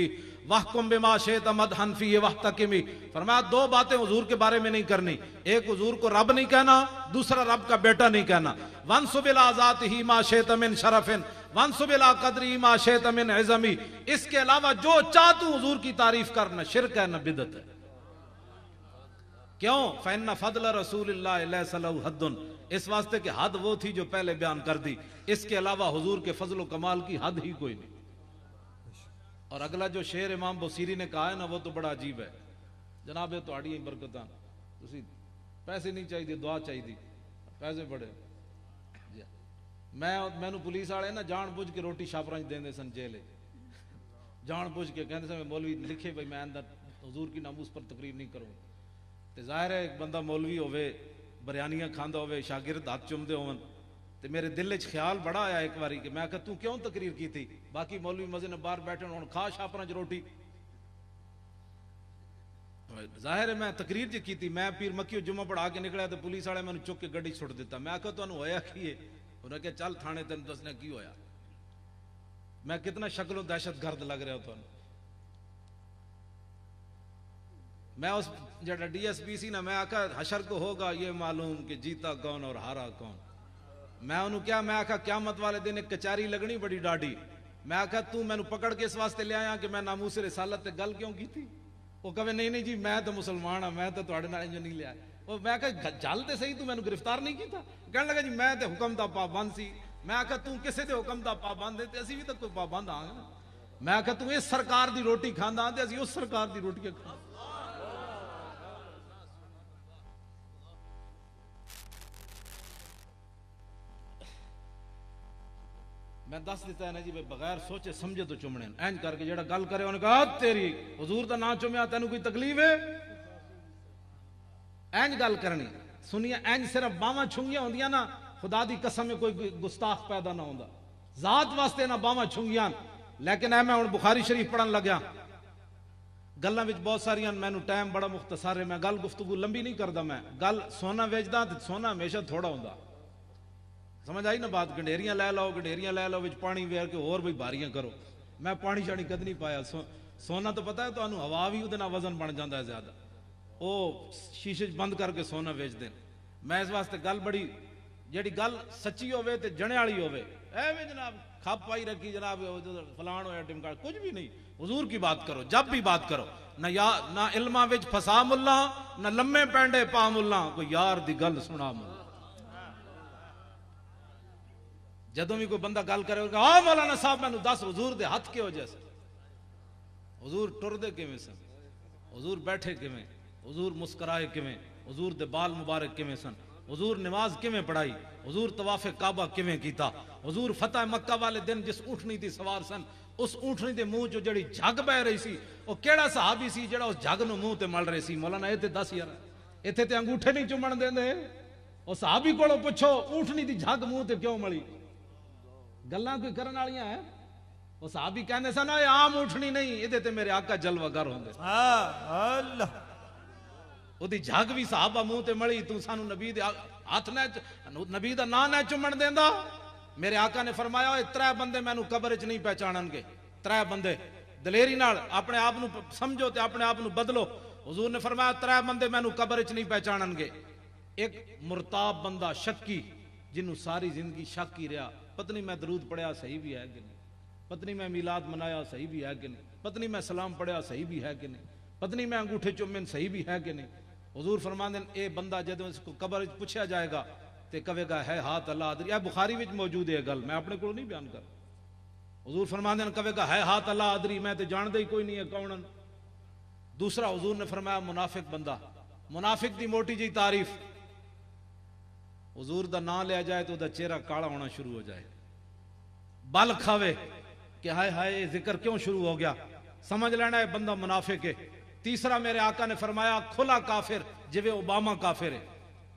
وحکم بما شئت مدحن فی واحتکمی فرمایا دو باتیں حضور کے بارے میں نہیں کرنی ایک حضور کو رب نہیں کہنا دوسرا رب کا بیٹا نہیں کہنا وانسب الی ذاتہ ما شئت من شرف وانسب الی قدرہ ما شئت من عظم اس کے علاوہ جو چاہ تو حضور کی تعریف کرنا شرک ہے نہ بدعت ہے کیوں فإن فضل رسول اللہ لیس لہ حد اس واسطے کہ حد وہ تھی جو پہلے بیان کر دی اس کے علاوہ حضور کے فضل و کمال کی حد ہی کوئی نہیں اور اگلا جو شعر امام بصیری نے کہا ہے نا وہ تو بڑا عجیب ہے جناب تہاڈیاں برکتاں تسی پیسے نہیں چاہیے دعا چاہیے پیسے بڑے جی مینو پولیس والے نا جان بوجھ کے روٹی شاپراں دے سن جیل جان بوجھ کے کہتے سن مولوی لکھے بھائی میں اندر حضور کی ناموس پر تقریر نہیں کروں تے ظاہر ہے ایک بندہ مولوی ہوئے بریانیاں کھاندا ہوئے شاگرد ہاتھ چومدے ہون تے میرے دل وچ خیال بڑا آیا ایک باری کہ میں کہا تو کیوں تقریر کی تھی باقی مولوی مزے نے باہر بیٹھے ہون کھا شاپراں روٹی ظاہر ہے میں تقریر جی کی تھی میں پیر مکیو جمعہ پڑھا کے نکلا تو پولیس والے میں نے چک کے گڈی چھوڑ دیتا میں آخا تمہیں ہویا کی ہے انہوں نے کہا چل تھانے تین دسنا کی ہویا میں کتنا شکل و دہشت گرد لگ رہا ہوں میں اس جڑا ڈی ایس پی سی نا میں آخا حشر کو ہوگا یہ معلوم کہ جیتا کون اور ہارا کون میں انہوں کیا میں آخا قیامت والے دن ایک کچاری لگنی بڑی ڈاڈی میں آخا تو میں نے پکڑ کے اس واسطے لے آیا کہ میں ناموس رسالت تے گل کیوں کی تھی وہ کہے نہیں جی میں تو مسلمان ہاں میں تو تواڈے نال انج نہیں لیا وہ میں کہا جل تے صحیح تو میں نے گرفتار نہیں کیتا کہنے لگا جی میں تے حکم دا پابند سی میں آخا تو کسے دے حکم دا پابند ہے تے اسی بھی تو کوئی پابند ہاں میں آخا تو اس سرکار دی روٹی کھاندا تے اسی اس سرکار دی روٹی کھاندے میں دس دیتا ہے نا جی بغیر سوچے سمجھے تو چمنے اینج کر کے جڑا گل کرے انہوں نے کہا تیری حضور دا نام چمیا تینوں کوئی تکلیف ہے اینج گل کرنی سنیا اینج صرف باواں چھنگیاں ہوندیاں نا خدا دی قسم میں کوئی گستاخ پیدا نہ ہوندا ذات واسطے نہ باواں چھنگیاں لیکن اے میں ہن بخاری شریف پڑھن لگیا گلاں وچ بہت ساریاں مینوں ٹائم بڑا مختصر ہے میں گل گفتگو لمبی نہیں کردا میں گل سونا ویچدا تے سونا ہمیشہ تھوڑا ہوندا سمجھ آئی نا بات گنڈیریاں لے لو وچ پانی ویر کے اور بھی باریاں کرو میں پانی شانی کد نہیں پایا سونا تو پتا ہے تو انہوں ہوا بھی ادھے وزن بن جاتا ہے زیادہ وہ شیشے بند کر کے سونا ویچ دیں میں اس واسطے گل بڑی جیڑی گل سچی ہوئے تے جنے والی ہوئے اے بھی جناب کھپ پائی رکھی جناب فلان ہویا ٹمکا کچھ بھی نہیں حضور کی بات کرو جب بھی بات کرو نہ علماں وچ پھسا ملا نہ لمے پینڈے پا ملا کوئی یار دی گل سنا ملا جدوں بھی کوئی بندہ گل کرے آ مولانا صاحب میں دس حضور دے ہاتھ کے ہو جیسے حضور ٹر دے کیویں سن حضور بیٹھے کیویں حضور مسکرائے کیویں حضور دے بال مبارک کیویں سن حضور نماز کیویں پڑھائی حضور طواف کعبہ کیویں کیتا حضور فتح مکہ والے دن جس اونٹنی تے سوار سن اس اونٹنی دے منہ چوں جڑی جھگ بہ رہی سی او کیڑا صحابی سی جڑا اس جھگ نو منہ تے مل رہی سی مولانا اے تے دس یار ایتھے تے انگوٹھے نہیں چومن دیندے او صحابی کولوں پوچھو اونٹنی دی جھگ منہ تے کیوں ملی گلاں کوئی کرن والیاں ہیں وہ صحابی کہندے سن اے عام اٹھنی نہیں ادھے تے میرے آقا جلوہ گر ہوندے اللہ او دی جھگ بھی صحابہ منہ تے مڑی تو سانو نبی دے ہاتھ نہ نبی دا نام نہ چومن دیندا میرے آقا نے فرمایا اے ترے بندے مینوں قبر وچ نہیں پہچانن گے ترے بندے دلیری نال اپنے آپ نو سمجھو تے اپنے آپ نو بدلو حضور نے فرمایا ترے بندے مینوں قبر وچ نہیں پہچانن گے ایک مرتاب بندہ شکی جنوں ساری زندگی شک ہی رہا پتنی میں درود پڑھیا صحیح بھی ہے کہ نہیں پتنی میں میلاد منایا صحیح بھی ہے کہ نہیں پتنی میں سلام پڑھیا صحیح بھی ہے کہ نہیں پتنی میں انگوٹھے چومن صحیح بھی ہے کہ نہیں حضور فرماندے اے بندہ جدوں اس کو قبر وچ پوچھا جائے گا تے کہے گا ہے ہاتھ اللہ ادری اے بخاری وچ موجود ہے گل میں اپنے کو نہیں بیان کر حضور فرماندے کہے گا ہے ہاتھ اللہ ادری میں تے جاندے ہی کوئی نہیں ہے کون دوسرا حضور نے فرمایا منافق بندہ منافق دی موٹی جی تعریف حضور دا نام لیا جائے تو دا چہرہ کالا ہونا شروع ہو جائے بل کھاوے کہ ہائے ہائے ذکر کیوں شروع ہو گیا سمجھ لینا ہے بندہ منافق ہے تیسرا میرے آقا نے فرمایا کھلا کافر جویں اوباما کافر ہے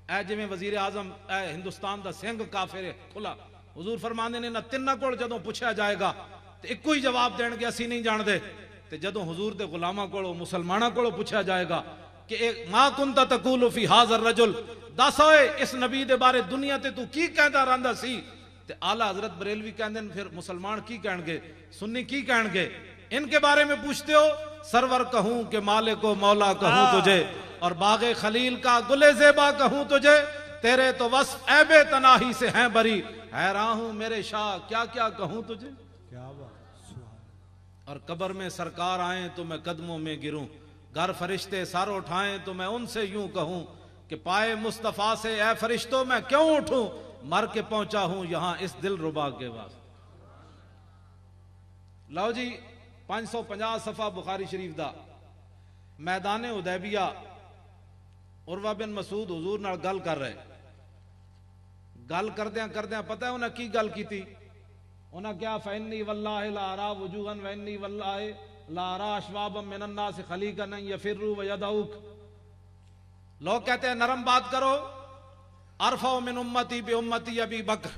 اے جویں وزیر اعظم اے ہندوستان دا سنگھ کافر ہے کھلا حضور فرماندے نے نہ تیناں کول جدوں پوچھا جائے گا تے ایکو ہی جواب دین گے اسی نہیں جان دے تے جدوں حضور دے غلاماں کولوں مسلماناں کولوں پوچھا جائے گا کہ ما کنت تقول فی ھذا الرجل دس ہوئے اس نبی دے بارے دنیا تے تو کی کہندا رہندا سی تے اعلی حضرت بریلوی کہندے پھر مسلمان کی کہن گے سنی کی کہن گے ان کے بارے میں پوچھتے ہو سرور کہوں کہ مالک و مولا کہوں تجھے اور باغ خلیل کا گل زیبا کہوں تجھے تیرے تو وصف عیب تناہی سے ہیں بری حیران ہوں میرے شاہ کیا کیا کہوں تجھے اور قبر میں سرکار آئیں تو میں قدموں میں گروں گر فرشتے سر اٹھائیں تو میں ان سے یوں کہوں کہ پائے مصطفیٰ سے اے فرشتوں میں کیوں اٹھوں مر کے پہنچا ہوں یہاں اس دل ربا کے واسطے لو جی 550 صفحہ بخاری شریف دا میدان حدیبیہ عروہ بن مسعود حضور نال گل کر رہے گل کردیاں پتہ ہے انہیں کی گل کی تھی؟ انہیں کیا فَإِنِّي وَاللَّهِ لَا أَرَىٰ وُجُوهًا وَإِنِّي وَاللَّهِ لَا أَرَىٰ أَشْوَابًا مِّنَ النَّاسِ خَلِيقًا أَن يَفِرُّوا وَيَدْعُوكَ. لوگ کہتے ہیں نرم بات کرو. ارفع من امتی بی امتی ابی بکر،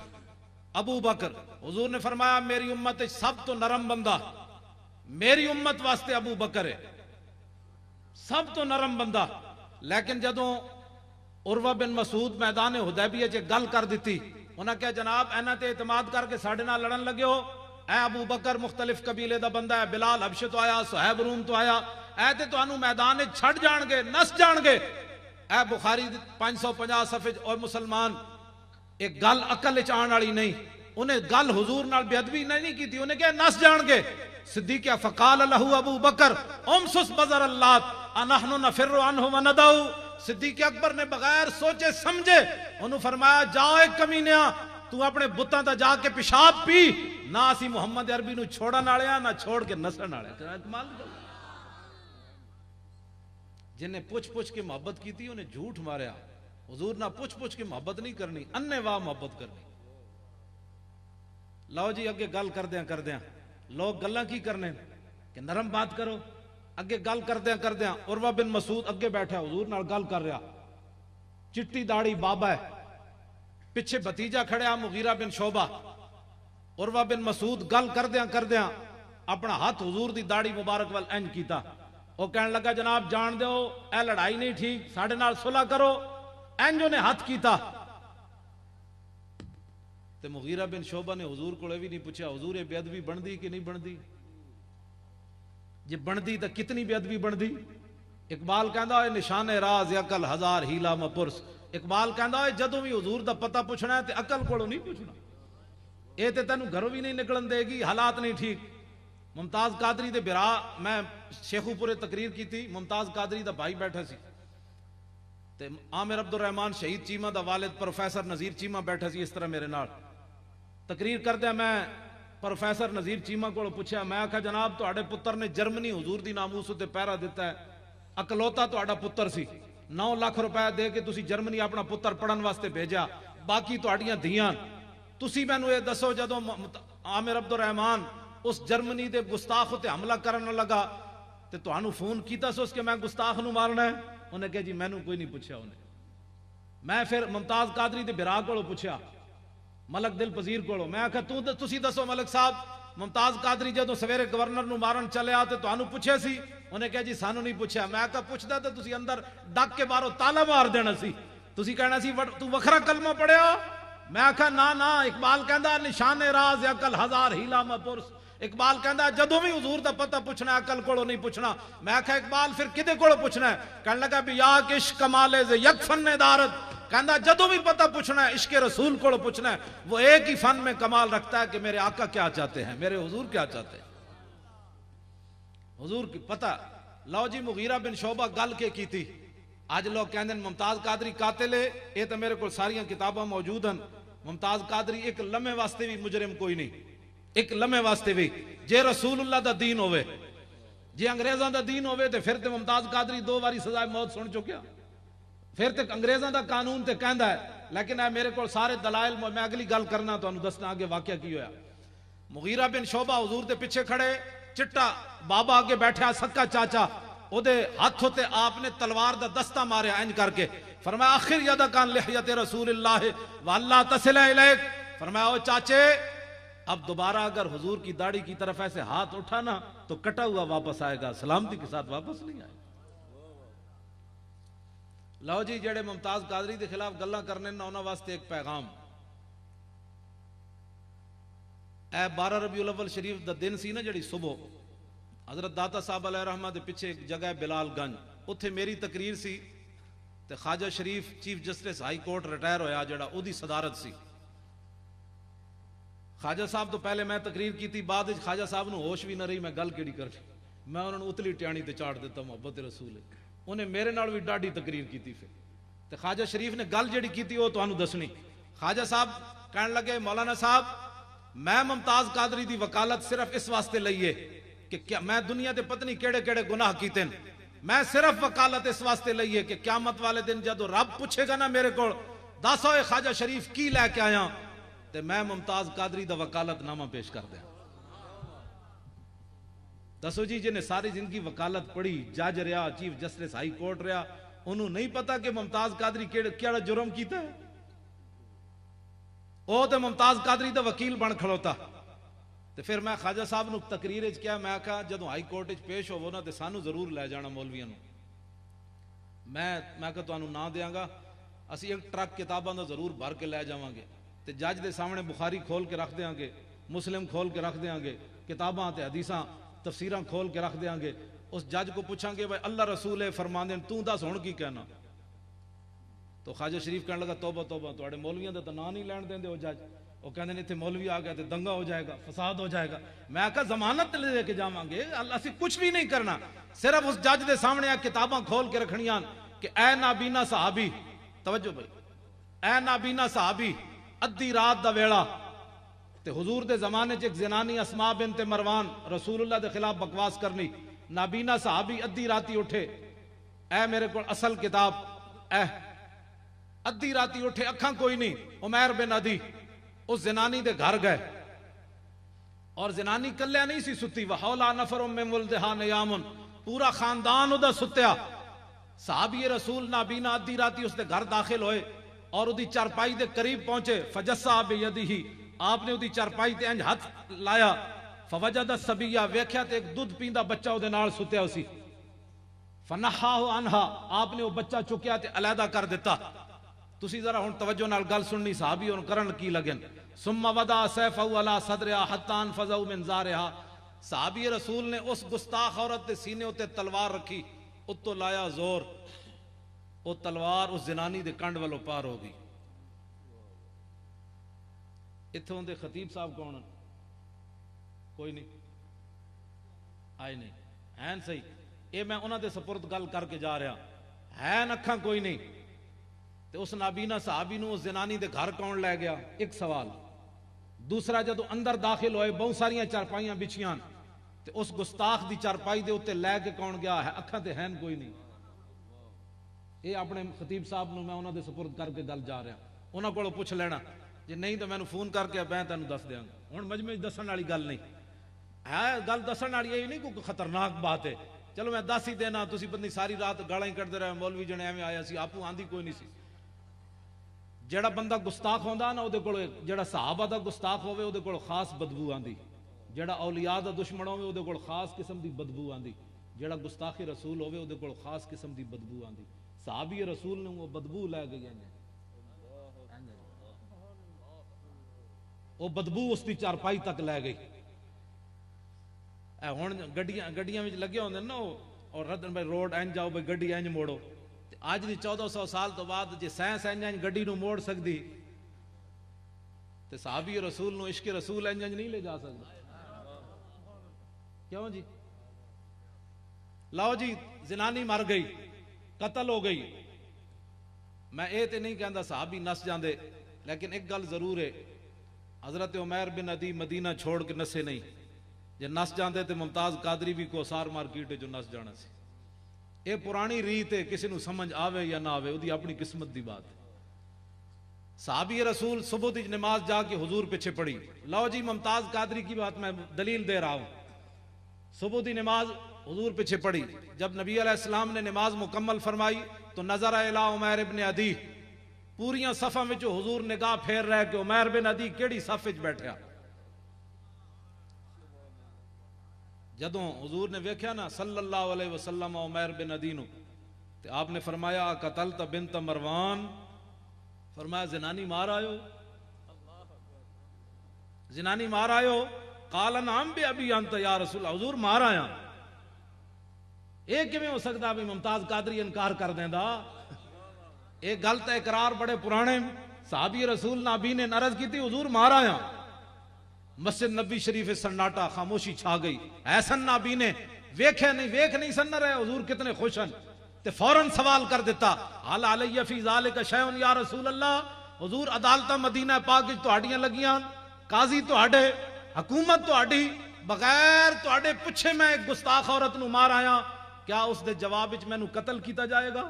ابو بکر. حضور نے فرمایا میری امت سب تو نرم بندہ میری امت واسطے ابو بکر ہے، سب تو نرم بندہ. لیکن جدوں عروہ بن مسعود میدان حدیبیہ چ گل کر دیتی، انہاں کہا جناب اینا تے اعتماد کر کے ساڈے نال لڑن لگے ہو. اے ابو بکر مختلف قبیلے دا بندہ ہے، بلال حبشہ تو آیا، صہیب روم تو آیا، اے تے تانوں میدان چھڑ جان گے، نس جان گے. اے بخاری 550 صفحے اور مسلمان ایک گل عقل وچ آن والی نہیں. انہیں گل حضور نال بے ادبی نہیں کی تھی، انہیں کہا نس جان گے. صدیق فقال له ابو بکر امسس بزر اللات انحن نفر عنه وندعو. صدیق اکبر نے بغیر سوچے سمجھے انہوں فرمایا جا اے کمینیا تو اپنے بتاں دا جا کے پیشاب پی، نہ اسی محمد عربی نو چھوڑن والے نہ چھوڑ کے نسن والے. کمال جنہیں پوچھ کے محبت کی تھی انہیں جھوٹ ماریا. حضور نہ پوچھ کے محبت نہیں کرنی، انے واہ محبت کرنی. لو جی اگے گل کردیاں لوگ گلاں کی کرنے کہ نرم بات کرو. اگے گل کردیاں عروہ بن مسعود اگے بیٹھا حضور نال گل کر رہا، چٹی داڑھی بابا ہے، پیچھے بھتیجا کھڑیا مغیرہ بن شعبہ. عروہ بن مسعود گل کردیاں اپنا ہاتھ حضور دی داڑھی مبارک وال انج کیتا. وہ کہنے لگا جناب جان دیو اے لڑائی نہیں ٹھیک، ساڑھے نال صلح کرو. انجو نے ہاتھ کیتا تے مغیرہ بن شعبہ نے حضور کو بھی نہیں پوچھا حضور یہ بے ادبی بندی کہ نہیں بندی؟ جی بندی تو کتنی بے ادبی بندی؟ اقبال کہندا ہے نشان راز عقل ہزار ہیلا مپرس. اقبال کہندا ہے جدوں بھی حضور دا پتہ پوچھنا ہے تے عقل کولوں نہیں پوچھنا. اے تے تینوں گھروں بھی نہیں نکلن دے گی، حالات نہیں ٹھیک. ممتاز قادری دے برا میں شیخو پورے تقریر کی تھی، ممتاز قادری دا بھائی بیٹھا سی تے عامر عبد الرحمن شہید چیمہ دا والد پروفیسر نذیر چیمہ بیٹھا سی. اس طرح میرے نال تقریر کردیا میں پروفیسر نذیر چیمہ کو پوچھا، میں آکھا جناب تہاڈے پتر نے جرمنی حضور دی ناموس تے پہرا دیتا ہے، اکلوتا تہاڈا پتر سی، 9 لاکھ روپے دے کے تسی جرمنی اپنا پتر پڑھن واسطے بھیجا، باقی تہاڈیاں دھیاں. تسی مینوں اے دسو جدوں عامر عبد الرحمن اس جرمنی دے گستاخ تے حملہ کرنے لگا تے تانوں فون کیتا سو اس کہ میں گستاخ نو مارنا ہے؟ انہیں کہا جی مینوں کوئی نہیں پوچھا. میں پھر ممتاز قادری دے برا کو پوچھا ملک دل پذیر کو، میں آکھا تسی دسو ملک صاحب ممتاز قادری جدوں سویرے گورنر نو مارن چلے آتے تانوں پوچھے سی؟ انہیں کہا جی سانوں نہیں پوچھا. میں آکھا پوچھدا تے تسی اندر ڈک کے باہروں تالا مار دینا سی، تسی کہنا سی تو وکھرا کلمہ پڑھیا. میں آکھا نا اقبال کہندا نشان راز عقل ہزار ہیلا مپرس. اقبال کہندا جدوں بھی حضور دا پتہ پوچھنا ہے عقل کولوں نہیں پوچھنا. میں آکھا اقبال پھر کدے کولوں پوچھنا ہے؟ کہنے لگا بھی یا عشق کمالے ز یک فن دارت. کہندا جدوں بھی پتہ پوچھنا ہے عشق رسول کولوں پوچھنا ہے، وہ ایک ہی فن میں کمال رکھتا ہے کہ میرے آقا کیا چاہتے ہیں، میرے حضور کیا چاہتے ہیں. حضور کی پتہ. لو جی مغیرہ بن شعبہ گل کے کی تھی. آج لوگ کہندے ممتاز قادری قاتل ہے، یہ تو میرے کو ساریاں کتاباں موجود ہیں. ممتاز قادری ایک لمحے واسطے بھی مجرم کوئی نہیں، ایک لمحے واسطے بھی. جے رسول اللہ دا دین ہوئے، جے انگریزاں دا دین ہوئے تے پھر تے ممتاز قادری 2 باری سزائے موت سن چکیا، پھر تے انگریزاں دا قانون تے کہندا ہے. لیکن اے میرے کو سارے دلائل، میں اگلی گل کرنا تو انہوں دسنا آگے واقعہ کی ہویا. مغیرہ بن شعبہ حضور تے پیچھے کھڑے، چٹا بابا آگے بیٹھا سکا چاچا، او دے ہاتھ ہوتے آپ نے تلوار دا دستہ مارے انج کر کے. فرمایا آخر یدکان لحیت رسول اللہ واللہ تصل الیک. فرمایا او چاچے اب دوبارہ اگر حضور کی داڑھی کی طرف ایسے ہاتھ اٹھانا تو کٹا ہوا واپس آئے گا، سلامتی کے ساتھ واپس نہیں آئے گا. لو جی جڑے ممتاز قادری دے خلاف گلاں کرنے نہ انہاں واسطے ایک پیغام. اے 12 ربیع الاول شریف دا دن سی نا جڑی صبح حضرت داتا صاحب علیہ رحمہ دے پیچھے ایک جگہ ہے بلال گنج، اتھے میری تقریر سی تے Khawaja Sharif chief justice high court retire ہویا جڑا او دی صدارت سی. خواجہ صاحب تو پہلے میں تقریر کی تھی، بعد خواجہ صاحب نو ہوش بھی نہ رہی میں گل کیڑی کر رہی، میں انہوں نے اتلی ٹیانی تے چاڑ دیتا محبت رسول. انہیں میرے نال بھی ڈاڈی تقریر کی تھی. پھر تے خواجہ شریف نے گل جڑی کی تھی وہ تانوں دسنی. خواجہ صاحب کہنے لگے مولانا صاحب میں ممتاز قادری دی وکالت صرف اس واسطے لئیے کہ کیا میں دنیا تے پتہ نہیں کیڑے کیڑے گناہ کیتے ہیں، میں صرف وکالت اس واسطے لئیے کہ قیامت والے دن جدو رب پوچھے گا نا میرے کو دس ہوئے خواجہ شریف کی لے کے آیا تے میں ممتاز قادری دا وکالت نامہ پیش کر دیا. دسو جی جنہیں ساری زندگی وکالت پڑھی، جج رہا، چیف جسٹس ہائی کورٹ رہا، انہوں نہیں پتا کہ ممتاز قادری کیڑا جرم کیتا ہے؟ او تے ممتاز قادری دا وکیل بن کھڑوتا. تے پھر میں خواجہ صاحب نو تقریر وچ کیا، میں کہا جدوں ہائی کورٹ وچ پیش ہوو نا تے سانو ضرور لے جانا مولویاں نو. میں کہا تانوں نہ دیاں گا، اسی ایک ٹرک کتاباں دا ضرور بھر کے لے جاواں گے تے جج دے سامنے بخاری کھول کے رکھ دیاں گے، مسلم کھول کے رکھ دیاں گے، کتاباں تے حدیثاں تفسیراں کھول کے رکھ دیاں گے. اس جج کو پوچھاں گے بھائی اللہ رسول فرماندے تو دس ہن کی کہنا؟ تو خواجہ شریف کہنے لگا توبہ توبہ، تواڈے مولویاں دا تے نام نہیں لین دیندے او جج. وہ کہندے نے ایتھے مولوی آ گیا تے دنگا ہو جائے گا، فساد ہو جائے گا. میں کہا ضمانت لے کے جاواں گے، اسی کچھ بھی نہیں کرنا، صرف اس جج دے سامنے کتاباں کھول کے رکھنیاں کہ اے نابینا صحابی، توجہ بھائی، اے نابینا صحابی، ادھی رات دا ویڑا تے حضور دے زمانے چ ایک زنانی اسماء بنت مروان رسول اللہ دے خلاف بکواس کرنی. نابینا صحابی ادھی راتی اٹھے، اے میرے کو اصل کتاب، اے ادھی راتی اٹھے، اکھاں کوئی نہیں، عمیر بن عدی اس زنانی دے گھر گئے، اور زنانی کلیا نہیں سی ستی، وحولا نفر من ولدہا نیامن، پورا خاندان ادا ستیا. صحابی رسول نابینا ادھی راتی اس دے گھر داخل ہوئے اور ادھی چارپائی دے قریب پہنچے. فجسا بیدیہ، آپ نے ادھی چارپائی تے انج ہاتھ لایا. فوجد الصبیہ، ویکھیا تے ایک دودھ پیندا بچہ او دے نال ستیا اسی. فنحاہ عنہا، آپ نے وہ بچہ چکیا تے علیحدہ کر دیتا. تسی ذرا ہن توجہ نال گل سننی، صحابی ہن کرن کی لگن. ثم وضع سیفہ علی صدرہا حتی انفضوا من زارہا، صحابی رسول نے اس گستاخ عورت دے سینے اتے تلوار رکھی، اتو لایا زور، وہ تلوار اس زنانی دے کنڈ والو پار ہو گئی. اتھوں دے خطیب صاحب کون؟ کوئی نہیں آئے نہیں ہیں صحیح. اے میں انہاں دے سپرد گل کر کے جا رہا، ہیں اکھاں کوئی نہیں. تے اس نابینا صحابی نو اس زنانی دے گھر کون لے گیا؟ ایک سوال. دوسرا جدو اندر داخل ہوئے بہت ساریاں چارپائیاں بچھیاں تے اس گستاخ دی چارپائی دے اتے لے کے کون گیا ہے؟ اکھاں تے ہیں کوئی نہیں. اے اپنے خطیب صاحب نو میں انہاں دے سپرد کر کے گل جا رہا، انہاں کو پوچھ لینا، جے نہیں تو میں نے فون کر کے میں تینوں دس دیاں گا. ہن مجمع دسن والی گل نہیں ہے، گل دسن والی یہ نہیں کوئی خطرناک بات ہے. چلو میں دس ہی دینا، تسی پتہ نہیں ساری رات گالاں ہی کڈدے رہے، مولوی جنے ایویں آیا سی، آپو آندھی کوئی نہیں سی. جیڑا بندہ گستاخ ہوندا نا، او دے کول جیڑا صحابہ دا گستاخ ہوے او دے کول خاص بدبو آندی. جیڑا اولیاء دا دشمن ہوے او دے کول خاص قسم دی بدبو آندی. جیڑا گستاخ رسول ہوے او دے کول خاص قسم دی بدبو آندی. صحابی رسول نے وہ بدبو لے گئی ہیں، وہ بدبو اس دی چارپائی تک لے گئی. ہن گڈیاں وچ لگے ہوندے نا اور ردن بھائی روڈ اینج جاؤ بھائی گڈی اینج موڑو. آج دی 1400 سال تو بعد جے سائنس اینج گڈی نو موڑ سکدی تے صحابی رسول نو عشق رسول اینج نہیں لے جا سکدا. کیوں جی؟ لاؤ جی زنانی مر گئی، قتل ہو گئی. میں اے تے نہیں کہندا صحابی نس جاندے، لیکن ایک گل ضرور ہے، حضرت عمیر بن عدی مدینہ چھوڑ کے نسے نہیں. جے نس جاندے تے ممتاز قادری بھی کوسار مارکیٹ جو نس جانا سی. اے پرانی ریت ہے، کسی نو سمجھ آوے یا نہ آوے، وہ دی اپنی قسمت دی بات ہے. صحابی رسول صبح دی نماز جا کے حضور پیچھے پڑھی. لو جی ممتاز قادری کی بات میں دلیل دے رہا ہوں. صبح دی نماز حضور پیچھے پڑھی. جب نبی علیہ السلام نے نماز مکمل فرمائی تو نظر الی عمیر ابن عدی، پوریاں صفاں وچ حضور نگاہ پھیر رہے کہ عمیر بن عدی کیڑی صف وچ بیٹھیا. جدوں حضور نے ویکھیا نا صلی اللہ علیہ وسلم عمیر بن عدی نو تے آپ نے فرمایا قتلت بنت مروان، فرمایا زنانی مار آئو، زنانی مار آئو. قال نعم بی ابی انت یا رسول اللہ، حضور مار آیا. اے کیویں ہو سکدا بھی ممتاز قادری انکار کر دیندا؟ اے گل تے اقرار بڑے پرانے صحابی رسول نبی نے عرض کی تھی حضور مار آیا. مسجد نبی شریف سناٹا، خاموشی چھا گئی. ایسن نبی نے ویکھے نہیں، ویکھ نہیں سن رہے حضور کتنے خوش ہیں تے فوراً سوال کر دیتا حال علیہ فی ذالک شیء یا رسول اللہ، حضور عدالتاں مدینہ پاک وچ تہاڈیاں لگیاں، قاضی تہاڈے، حکومت تہاڈی، بغیر تہاڈے پوچھے میں ایک گستاخ عورت نو مار آیا، کیا اس دے جواب وچ مینوں قتل کیتا جائے گا؟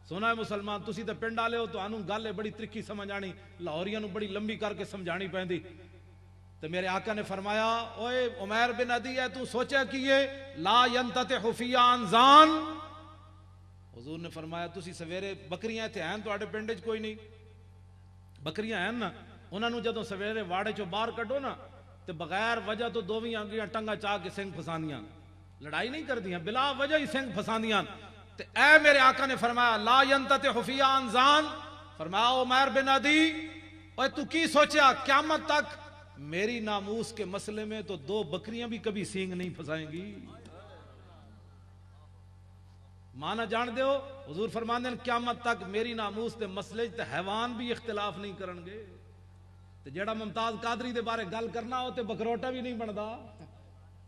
سونا ہے مسلمان تسی تے پنڈ والے ہو تانوں گل ہے بڑی ترکی سمجھ آنی لاہوریاں نو بڑی لمبی کر کے سمجھانی پیندی تو میرے آقا نے فرمایا اوے عمیر بن عدی ہے تو سوچا کیے لا ینتطح فی انزان حضور نے فرمایا تسی سویرے بکریاں تے ہیں تواڈے پنڈ وچ کوئی نہیں بکریاں ہیں نا انہاں نو جدوں سویرے واڑے چوں باہر کڈو نا تے بغیر وجہ تو دوویں انگلیاں ٹنگا چا کے سنگ پھساندیاں لڑائی نہیں کردیاں بلا وجہ ہی سنگ پھساندیاں تے اے میرے آقا نے فرمایا لا ینتطح فی انزان فرمایا عمیر بن عدی اوے تو کی سوچا قیامت تک میری ناموس کے مسئلے میں تو 2 بکریاں بھی کبھی سینگ نہیں پھسائیں گی مانا جان دیو حضور فرماندے قیامت تک میری ناموس دے مسئلے تے حیوان بھی اختلاف نہیں کرن گے تے جڑا ممتاز قادری دے بارے گل کرنا ہو تے بکروٹا بھی نہیں بندا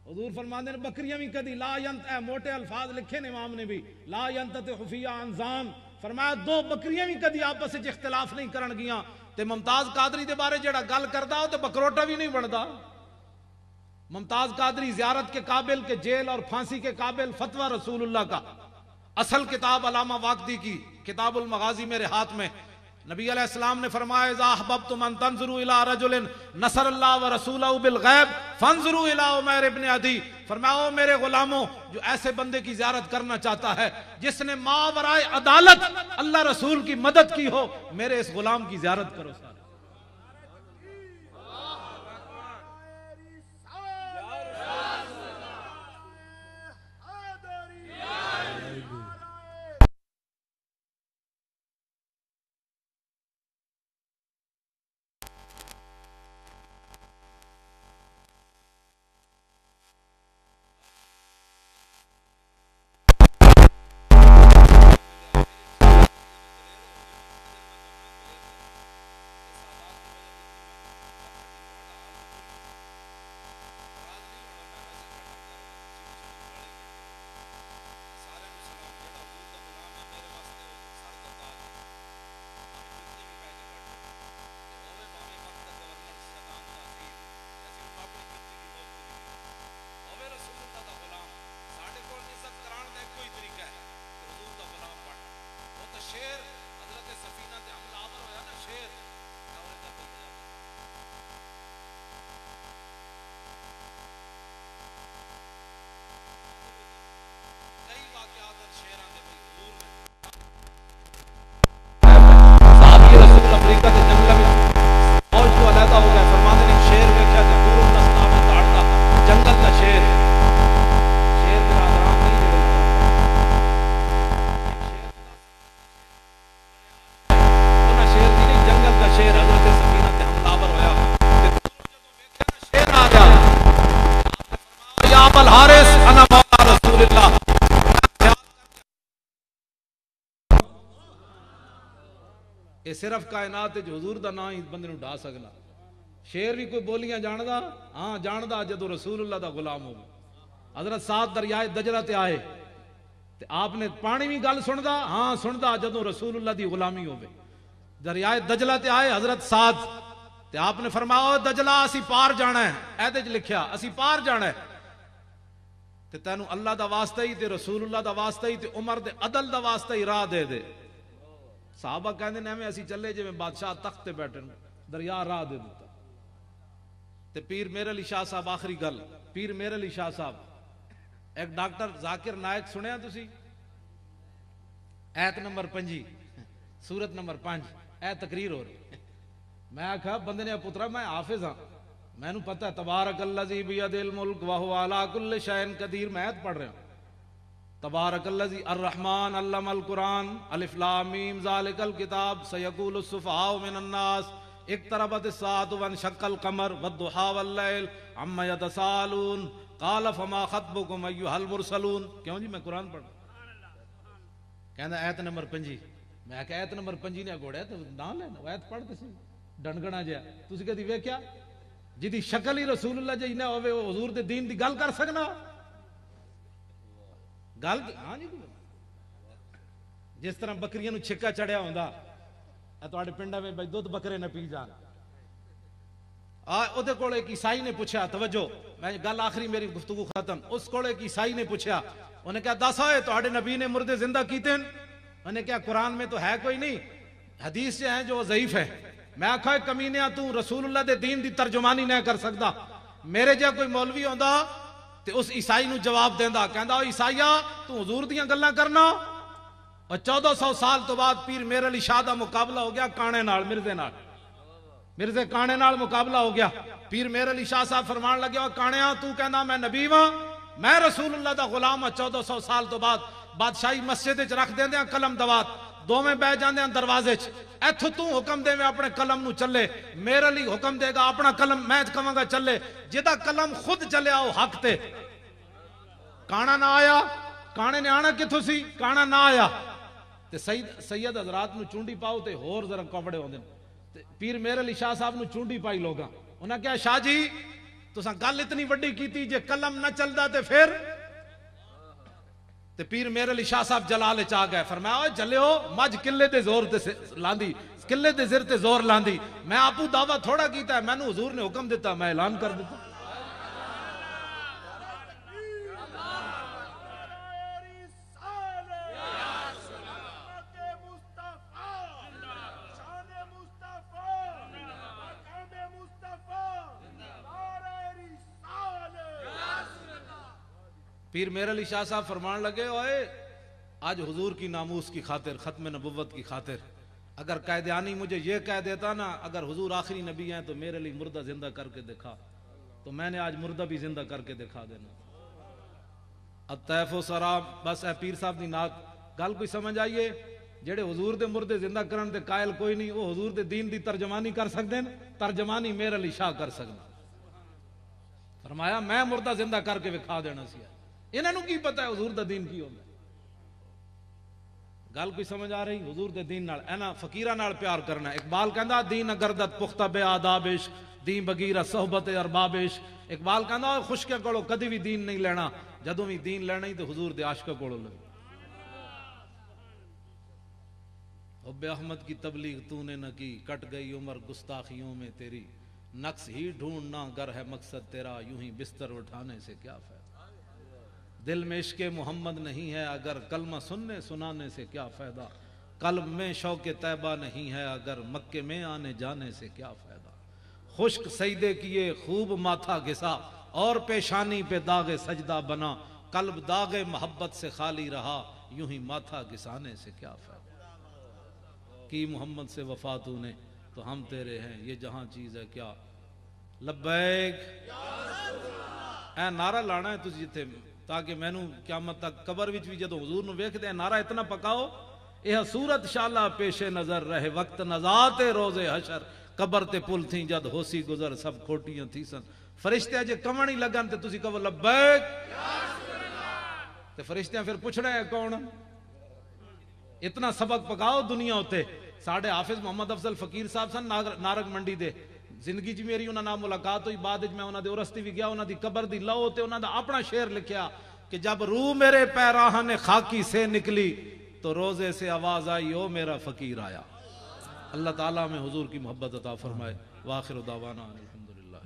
حضور فرماندے بکریاں بھی کدی لا ینت موٹے الفاظ لکھے نے امام نے بھی لا ینتطح فی انزان فرمایا 2 بکریاں بھی کدی آپس وچ اختلاف نہیں کرن گیاں تے ممتاز قادری دے بارے جڑا گل کردا ہو تے بکروٹا بھی نہیں بندا ممتاز قادری زیارت کے قابل کے جیل اور پھانسی کے قابل فتویٰ رسول اللہ کا اصل کتاب علامہ واقدی کی کتاب المغازی میرے ہاتھ میں نبی علیہ السلام نے فرمایا اذا احببتم ان تنظروا الى رجل نصر اللہ ورسولہ بالغیب فانظروا الى عمیر ابن عدی فرمایا او میرے غلاموں جو ایسے بندے کی زیارت کرنا چاہتا ہے جس نے ماورائے عدالت اللہ رسول کی مدد کی ہو میرے اس غلام کی زیارت کرو سارے یہ صرف کائنات جو حضور دا نام ہی بندے نو ڈا سکنا شیر بھی کوئی بولیاں جاندا ہاں جاندا جدو رسول اللہ دا غلام ہو حضرت سعد دریائے دجلہ تے آئے تے آپ نے پانی بھی گل سندا ہاں سندا جدو رسول اللہ دی غلامی ہوے دریائے دجلہ تے آئے حضرت سعد تے آپ نے فرمایا دجلہ اسی پار جانا ہے ایدے چ لکھیا اسی پار جانا ہے تے تینوں اللہ دا واسطہ ہی تے رسول اللہ دا واسطہ ہی تے عمر دے عدل دا واسطہ ہی راہ دے دے صحابہ کہندے نے ہمیں اسی چلے جے میں بادشاہ تخت تے بیٹھن دریا راہ دے دیتا تے پیر میر علی شاہ صاحب آخری گل پیر میر علی شاہ صاحب ایک ڈاکٹر ذاکر نائک سنیا تسی ایت نمبر 5 سورت نمبر 5 اے تقریر ہو رہی میں کہا بندے نے پترا میں حافظ ہاں میں نو پتہ ہے تبارک الذی بیدہ الملک وہو علی کل شیء قدیر میں ایت پڑھ رہا ہوں تبارک الذی الرحمن علم القرآن الف لام میم ذالک الکتاب سیقول السفہاء من الناس اقتربت الساعۃ وانشق القمر والضحی واللیل عما یتساءلون قال فما خطبکم ایھا المرسلون کیوں جی میں قرآن پڑھ کہندا ایت نمبر 5 میں کہ ایت نمبر 5 نے گوڑیا تو نہ لینا ایت پڑھ تسی ڈنگنا جیا تسی کدی ویکھیا جدی شکل ہی رسول اللہ جی نہ ہوے وہ حضور دے دین دی گل کر سکنا گل ہاں جی جس طرح بکریاں نو چھکا چڑھیا ہوندا اے تواڈے پنڈا وچ بھائی دودھ بکرے نہ پی جان او دے کول ایک عیسائی نے پوچھا توجہ میں گل آخری میری گفتگو ختم اس کول ایک عیسائی نے پوچھا انہیں کہا دس ہوئے تواڈے نبی نے مردے زندہ کیتے ہیں میں نے کہا قرآن میں تو ہے کوئی نہیں، حدیث سے ہیں جو ضعیف ہے۔ میں آکھا کمینیا تو رسول اللہ دے دین دی ترجمانی نہیں کر سکتا، میرے جا کوئی مولوی ہوندا تے اس عیسائی نو جواب دیندا، کہندا او عیسائیا تو حضور دیاں گلاں کرنا۔ اور 1400 سال تو بعد پیر میر علی شاہ دا مقابلہ ہو گیا کانے نال، مرزے نال، مرزے کانے نال مقابلہ ہو گیا۔ پیر میر علی شاہ صاحب فرمان لگے او کانیاں تو کہندا میں نبی ہاں، میں رسول اللہ دا غلام ہاں۔ 1400 سال تو بعد بادشاہی مسجد وچ رکھ دیندے قلم دوات، دوویں بہ جاندے دروازے چ، ایتھوں تو حکم دے میں اپنے قلم نو چلے، میرے علی حکم دے گا اپنا قلم میں کہاں گا چلے، جدا قلم خود چلے آؤ حق تے۔ کانا نہ آیا، کانے نے آنا کتھوں سی، کانا نہ آیا تے سید حضرات نو چونڈی پاؤ تے ہور ذرا کپڑے ہوندے تے پیر میر علی شاہ صاحب نو چونڈی پائی لوگاں، انہاں کہا شاہ جی تساں گل اتنی وڈی کیتی جے قلم نہ چلدا تے پھر تے پیر میر علی شاہ صاحب جلال چ آ گئے، فرمایا اوے جلیو مجھ قلے دے زور تے لاندی، قلے دے زر تے زور لاندی، میں آپو دعویٰ تھوڑا کیتا ہے، مینوں حضور نے حکم دیتا میں اعلان کر دیتا۔ پیر میر علی شاہ صاحب فرمان لگے اوئے آج حضور کی ناموس کی خاطر، ختم نبوت کی خاطر اگر قائدیانی مجھے یہ کہہ دیتا نا اگر حضور آخری نبی ہیں تو میرے لیے مردہ زندہ کر کے دکھا، تو میں نے آج مردہ بھی زندہ کر کے دکھا دینا۔ الطیف و سراب، بس اے پیر صاحب دی نات گل کوئی سمجھ آئیے، جڑے حضور دے مردے زندہ کرن دے قائل کوئی نہیں، وہ حضور دے دین دی ترجمانی کر سکتے ہیں، ترجمانی میر علی شاہ کر سکتا۔ فرمایا میں مردہ زندہ کر کے دکھا دینا سی، انہوں نے کی پتا ہے حضور دا دین کی ہوگا۔ گل کوئی سمجھ آ رہی؟ حضور دے دین نال اینا فقیرہ نال پیار کرنا۔ اقبال کہندا دین اگردت پختہ بے آدابش، دین بگیرہ صحبت اربابش۔ اقبال کہندا خشکے کولو کدی بھی دین نہیں لینا، جدوں بھی دین لینا ہی تو حضور دے عاشق کولو لے۔ حب احمد کی تبلیغ تو نے نہ کی، کٹ گئی عمر گستاخیوں میں تیری، نقص ہی ڈھونڈنا گر ہے مقصد تیرا، یوں ہی بستر اٹھانے سے کیا فائدہ۔ دل میں عشق محمد نہیں ہے اگر کلمہ سننے سنانے سے کیا فائدہ، قلب میں شوق طیبہ نہیں ہے اگر مکے میں آنے جانے سے کیا فائدہ۔ خشک سجدے کیے خوب ماتھا گھسا اور پیشانی پہ داغ سجدہ بنا، قلب داغ محبت سے خالی رہا، یوں ہی ماتھا گھسانے سے کیا فائدہ۔ کی محمد سے وفا تو نے تو ہم تیرے ہیں، یہ جہاں چیز ہے کیا۔ لبیک اے نعرہ لانا ہے تجھے جتے تاکہ میں نوں قیامت تک قبر وچ بھی جدوں حضور نوں ویکھ دے نعرہ اتنا پکاؤ، یہ صورت شالا پیش نظر رہے وقت نزات روز حشر، قبر تے پل تھی جد ہوسی گزر سب کھوٹیاں تھی سن۔ فرشتے جے کمنی لگن تے تسی کہو لبیک تے فرشتے پھر پوچھنا ہے کون؟ اتنا سبق پکاؤ دنیا ہوتے۔ ساڑھے حافظ محمد افضل فقیر صاحب سن نارک منڈی دے، زندگی جی میری انہاں نام ملاقات ہوئی، بعد میں انہاں دے عرستی بھی گیا، انہاں دی قبر دی لو تے انہاں دا اپنا شعر لکھیا کہ جب روح میرے پیراہن خاکی سے نکلی تو روزے سے آواز آئی او میرا فقیر آیا۔ اللہ تعالیٰ میں حضور کی محبت عطا فرمائے۔ وآخر دعوانا الحمدللہ۔